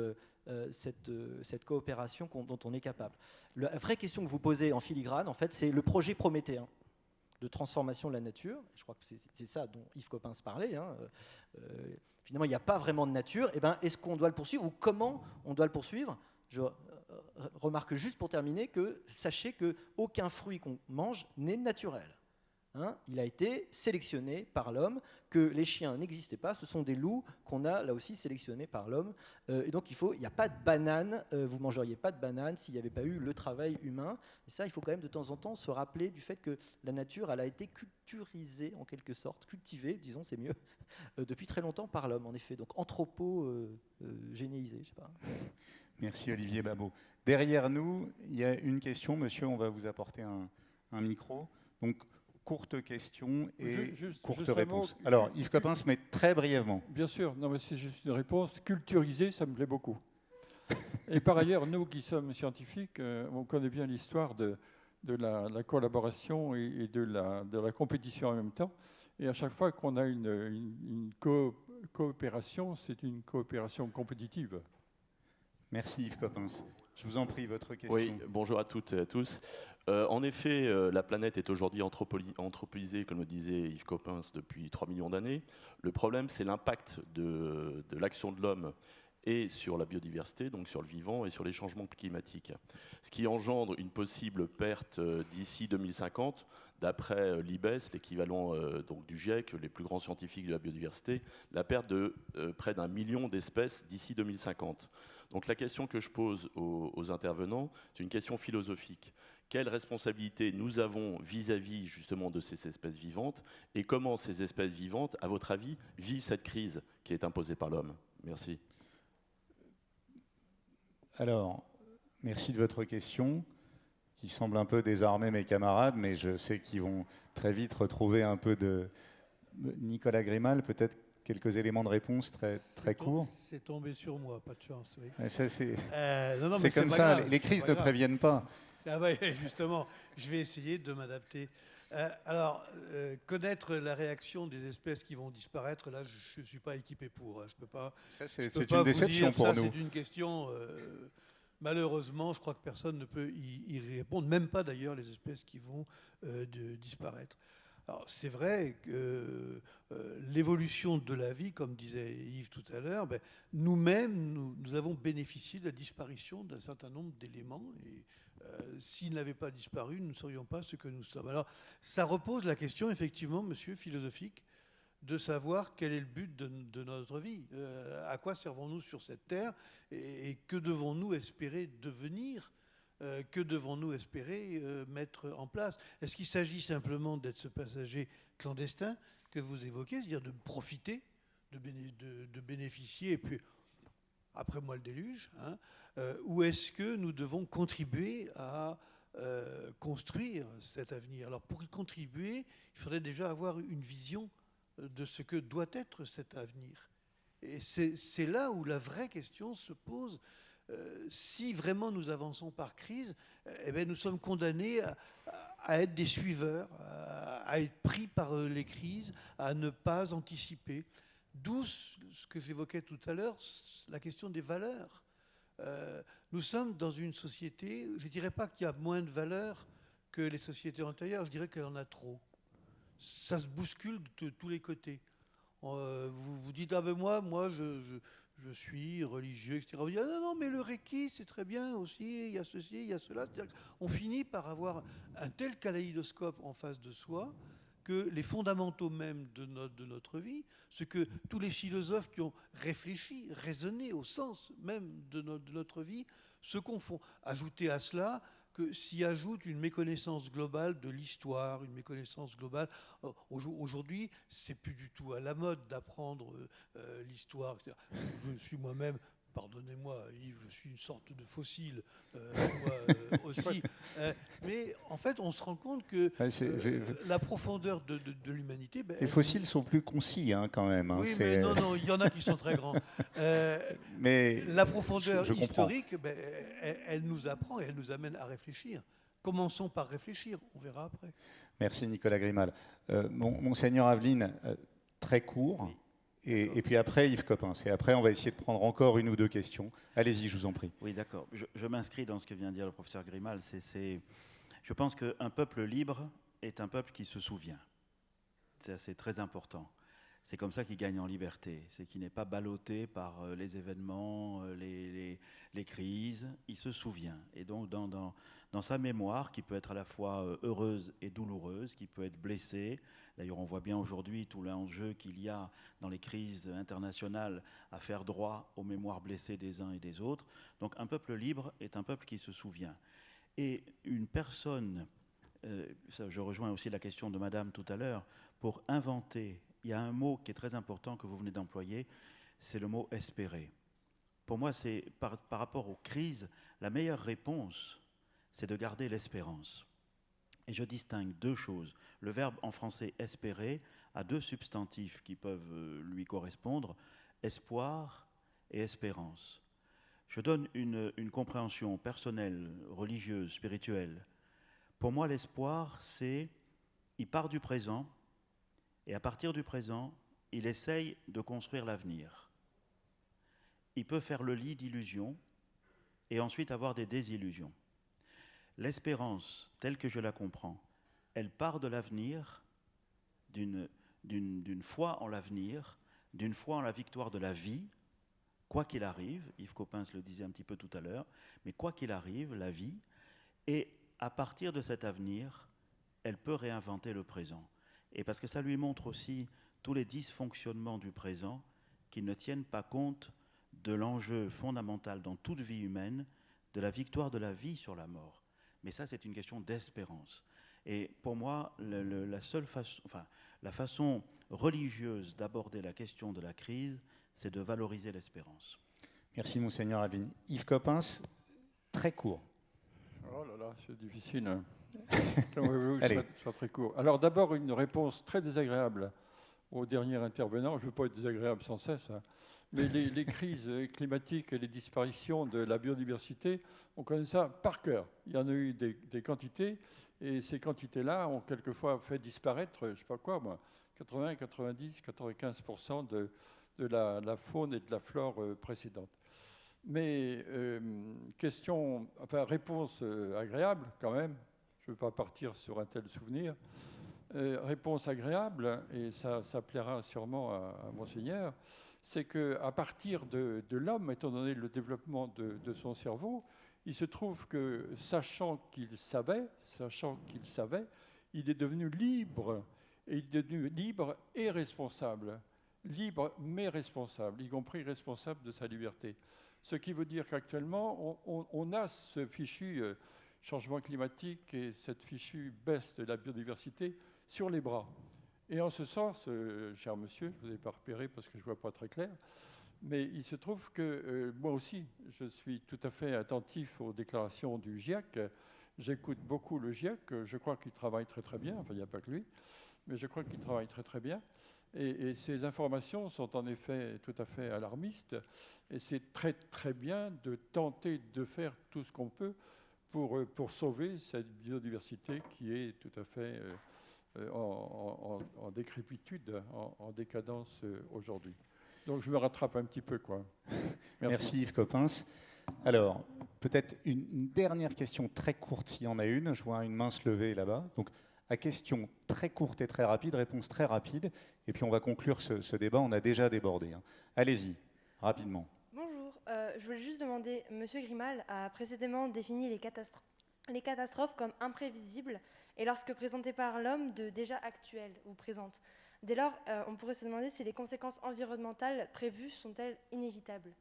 coopération dont on est capable. La vraie question que vous posez en filigrane, en fait, c'est le projet prométhéen de transformation de la nature. Je crois que c'est ça dont Yves Coppens parlait. Finalement, il n'y a pas vraiment de nature. Et ben, est-ce qu'on doit le poursuivre ou comment on doit le poursuivre? Je remarque juste pour terminer que sachez qu'aucun fruit qu'on mange n'est naturel. Il a été sélectionné par l'homme, que les chiens n'existaient pas, ce sont des loups qu'on a là aussi sélectionnés par l'homme. Et donc il n'y a pas de banane, vous ne mangeriez pas de banane s'il n'y avait pas eu le travail humain. Et ça, il faut quand même de temps en temps se rappeler du fait que la nature, elle a été culturisée en quelque sorte, cultivée, disons c'est mieux, depuis très longtemps par l'homme en effet. Donc anthropo-généisé, je sais pas. Merci Olivier Babot. Derrière nous, il y a une question, monsieur, on va vous apporter un micro. Donc, courte question et courte réponse. Alors, Yves Coppens, mais très brièvement. Bien sûr, non, mais c'est juste une réponse. Culturiser, ça me plaît beaucoup. Et par ailleurs, nous qui sommes scientifiques, on connaît bien l'histoire de la collaboration et de la compétition en même temps. Et à chaque fois qu'on a une coopération, c'est une coopération compétitive. Merci Yves Coppens. Je vous en prie, votre question. Oui, bonjour à toutes et à tous. En effet, la planète est aujourd'hui anthropisée, comme le disait Yves Coppens, depuis 3 millions d'années. Le problème, c'est l'impact de l'action de l'homme et sur la biodiversité, donc sur le vivant, et sur les changements climatiques. Ce qui engendre une possible perte d'ici 2050, d'après l'IBES, l'équivalent donc du GIEC, les plus grands scientifiques de la biodiversité, la perte de près d'1 million d'espèces d'ici 2050. Donc la question que je pose aux intervenants, c'est une question philosophique. quelle responsabilité nous avons vis-à-vis justement de ces espèces vivantes et comment ces espèces vivantes, à votre avis, vivent cette crise qui est imposée par l'homme? Merci. Alors, merci de votre question, qui semble un peu désarmer mes camarades, mais je sais qu'ils vont très vite retrouver un peu de... Nicolas Grimal, peut-être quelques éléments de réponse très courts. C'est tombé sur moi, pas de chance. Oui. C'est mais comme pas ça, grave, les crises ne préviennent pas. Ah bah, justement, je vais essayer de m'adapter. Connaître la réaction des espèces qui vont disparaître, là, je ne suis pas équipé pour. Je peux pas. C'est une déception pour nous. C'est une question. Malheureusement, je crois que personne ne peut y répondre, même pas d'ailleurs les espèces qui vont disparaître. Alors, c'est vrai que l'évolution de la vie, comme disait Yves tout à l'heure, nous-mêmes, nous avons bénéficié de la disparition d'un certain nombre d'éléments. Et s'ils n'avaient pas disparu, nous ne serions pas ce que nous sommes. Alors, ça repose la question, effectivement, monsieur, philosophique, de savoir quel est le but de notre vie. À quoi servons-nous sur cette terre et que devons-nous espérer devenir? Que devons-nous espérer mettre en place? Est-ce qu'il s'agit simplement d'être ce passager clandestin que vous évoquez, c'est-à-dire de profiter, de bénéficier, et puis après moi le déluge, hein, ou est-ce que nous devons contribuer à construire cet avenir? Alors pour y contribuer, il faudrait déjà avoir une vision de ce que doit être cet avenir. Et c'est là où la vraie question se pose. Si vraiment nous avançons par crise, eh bien, nous sommes condamnés à être des suiveurs, à être pris par les crises, à ne pas anticiper. D'où ce que j'évoquais tout à l'heure, la question des valeurs. Nous sommes dans une société, je ne dirais pas qu'il y a moins de valeurs que les sociétés antérieures, je dirais qu'elle en a trop. Ça se bouscule de tous les côtés. Vous vous dites, ah ben moi je suis religieux, etc. Vous dites, ah non, mais le Reiki, c'est très bien aussi, il y a ceci, il y a cela. On finit par avoir un tel kaléidoscope en face de soi que les fondamentaux même de notre vie, ce que tous les philosophes qui ont réfléchi, raisonné au sens même de notre vie, se confondent. Ajoutez à cela que s'y ajoute une méconnaissance globale de l'histoire, une méconnaissance globale. Aujourd'hui, c'est plus du tout à la mode d'apprendre l'histoire, etc. Je suis moi-même, pardonnez-moi Yves, je suis une sorte de fossile moi, aussi. Mais en fait, on se rend compte que la profondeur de l'humanité... Les fossiles sont plus concis hein, quand même. Hein, oui, mais non, il y en a qui sont très grands. Mais la profondeur historique, elle nous apprend et elle nous amène à réfléchir. Commençons par réfléchir, on verra après. Merci Nicolas Grimal. Monseigneur Aveline, très court. Oui. Et puis après, Yves Coppens. Et après, on va essayer de prendre encore une ou deux questions. Allez-y, je vous en prie. Oui, d'accord. Je m'inscris dans ce que vient de dire le professeur Grimal. Je pense qu'un peuple libre est un peuple qui se souvient. C'est très important. C'est comme ça qu'il gagne en liberté. C'est qu'il n'est pas ballotté par les événements, les crises. Il se souvient. Et donc, dans sa mémoire, qui peut être à la fois heureuse et douloureuse, qui peut être blessée. D'ailleurs, on voit bien aujourd'hui tout l'enjeu qu'il y a dans les crises internationales à faire droit aux mémoires blessées des uns et des autres. Donc, un peuple libre est un peuple qui se souvient. Et une personne, je rejoins aussi la question de Madame tout à l'heure, pour inventer, il y a un mot qui est très important que vous venez d'employer, c'est le mot « espérer ». Pour moi, c'est par rapport aux crises, la meilleure réponse, c'est de garder l'espérance. Et je distingue deux choses. Le verbe en français « espérer » a deux substantifs qui peuvent lui correspondre, espoir et espérance. Je donne une compréhension personnelle, religieuse, spirituelle. Pour moi, l'espoir, c'est, il part du présent, et à partir du présent, il essaye de construire l'avenir. Il peut faire le lit d'illusions, et ensuite avoir des désillusions. L'espérance, telle que je la comprends, elle part de l'avenir, d'une foi en l'avenir, d'une foi en la victoire de la vie, quoi qu'il arrive, Yves Coppens le disait un petit peu tout à l'heure, mais quoi qu'il arrive, la vie, et à partir de cet avenir, elle peut réinventer le présent. Et parce que ça lui montre aussi tous les dysfonctionnements du présent qui ne tiennent pas compte de l'enjeu fondamental dans toute vie humaine, de la victoire de la vie sur la mort. Mais ça, c'est une question d'espérance. Et pour moi, la façon religieuse d'aborder la question de la crise, c'est de valoriser l'espérance. Merci, Monseigneur Alvin. Yves Coppens, très court. Oh là là, c'est difficile. Hein. Je serai très court. Alors d'abord, une réponse très désagréable au dernier intervenant. Je ne veux pas être désagréable sans cesse, hein. Mais les crises climatiques et les disparitions de la biodiversité, on connaît ça par cœur. Il y en a eu des quantités, et ces quantités-là ont quelquefois fait disparaître, je ne sais pas quoi, moi, 80, 90, 95% de la faune et de la flore précédente. Mais réponse agréable quand même, je ne veux pas partir sur un tel souvenir, réponse agréable, et ça plaira sûrement à Monseigneur, c'est qu'à partir de l'homme, étant donné le développement de son cerveau, il se trouve que, sachant qu'il savait, il est devenu libre, et il est devenu libre et responsable. Libre mais responsable, y compris responsable de sa liberté. Ce qui veut dire qu'actuellement, on a ce fichu changement climatique et cette fichue baisse de la biodiversité sur les bras. Et en ce sens, cher monsieur, je ne vous ai pas repéré parce que je ne vois pas très clair, mais il se trouve que moi aussi, je suis tout à fait attentif aux déclarations du GIEC. J'écoute beaucoup le GIEC, je crois qu'il travaille très très bien, enfin il n'y a pas que lui, mais je crois qu'il travaille très très bien. Et ces informations sont en effet tout à fait alarmistes, et c'est très très bien de tenter de faire tout ce qu'on peut pour sauver cette biodiversité qui est tout à fait en décrépitude, en décadence aujourd'hui. Donc je me rattrape un petit peu, quoi. Merci Yves Coppens. Alors, peut-être une dernière question très courte, s'il y en a une. Je vois une main se lever là-bas. Donc, à question très courte et très rapide, réponse très rapide, et puis on va conclure ce débat, on a déjà débordé. Hein. Allez-y, rapidement. Bonjour, je voulais juste demander, Monsieur Grimal a précédemment défini les catastrophes comme imprévisibles, et lorsque présentées par l'homme, de déjà actuelles ou présentes. Dès lors, on pourrait se demander si les conséquences environnementales prévues sont-elles inévitables.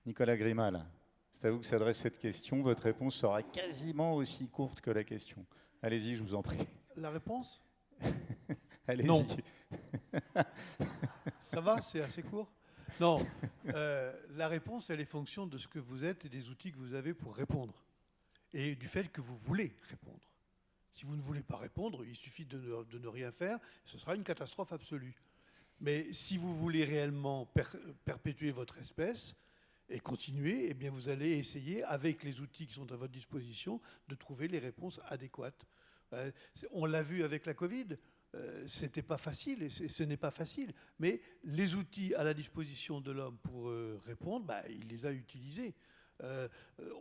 Nicolas Grimal, c'est à vous que s'adresse cette question, votre réponse sera quasiment aussi courte que la question. Allez-y, je vous en prie. La réponse ? Allez-y. Non. Ça va, c'est assez court ? Non. La réponse, elle est fonction de ce que vous êtes et des outils que vous avez pour répondre. Et du fait que vous voulez répondre. Si vous ne voulez pas répondre, il suffit de ne rien faire, ce sera une catastrophe absolue. Mais si vous voulez réellement perpétuer votre espèce et continuer, eh bien vous allez essayer, avec les outils qui sont à votre disposition, de trouver les réponses adéquates. On l'a vu avec la Covid, c'était pas facile, et ce n'est pas facile, mais les outils à la disposition de l'homme pour répondre, il les a utilisés.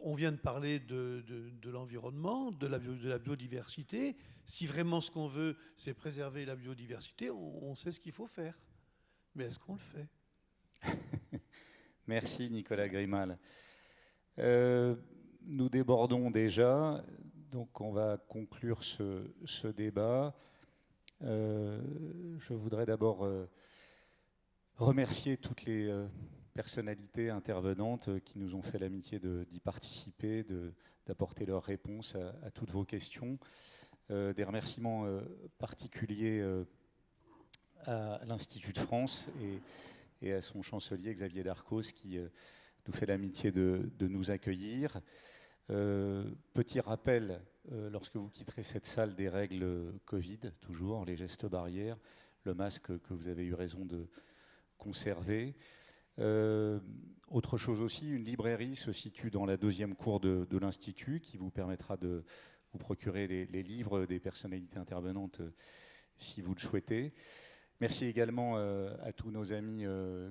On vient de parler de l'environnement, de la biodiversité. Si vraiment ce qu'on veut, c'est préserver la biodiversité, on sait ce qu'il faut faire. Mais est-ce qu'on le fait ? Merci Nicolas Grimal. Nous débordons déjà, donc on va conclure ce débat. Je voudrais d'abord remercier toutes les personnalités intervenantes qui nous ont fait l'amitié d'y participer, d'apporter leurs réponses à toutes vos questions. Des remerciements particuliers à l'Institut de France et à son chancelier Xavier Darcos qui nous fait l'amitié de nous accueillir. Petit rappel, lorsque vous quitterez cette salle, des règles Covid, toujours, les gestes barrières, le masque que vous avez eu raison de conserver. Autre chose aussi, une librairie se situe dans la deuxième cour de l'Institut qui vous permettra de vous procurer les livres des personnalités intervenantes si vous le souhaitez. Merci également à tous nos amis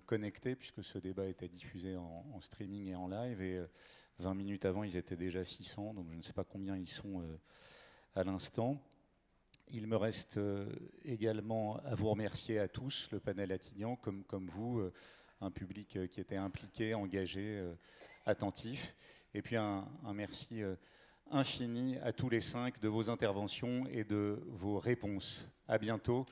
connectés puisque ce débat était diffusé en streaming et en live et 20 minutes avant ils étaient déjà 600, donc je ne sais pas combien ils sont à l'instant. Il me reste également à vous remercier à tous, le panel Attignan, comme vous, un public qui était impliqué, engagé, attentif. Et puis un merci infini à tous les 5 de vos interventions et de vos réponses. À bientôt.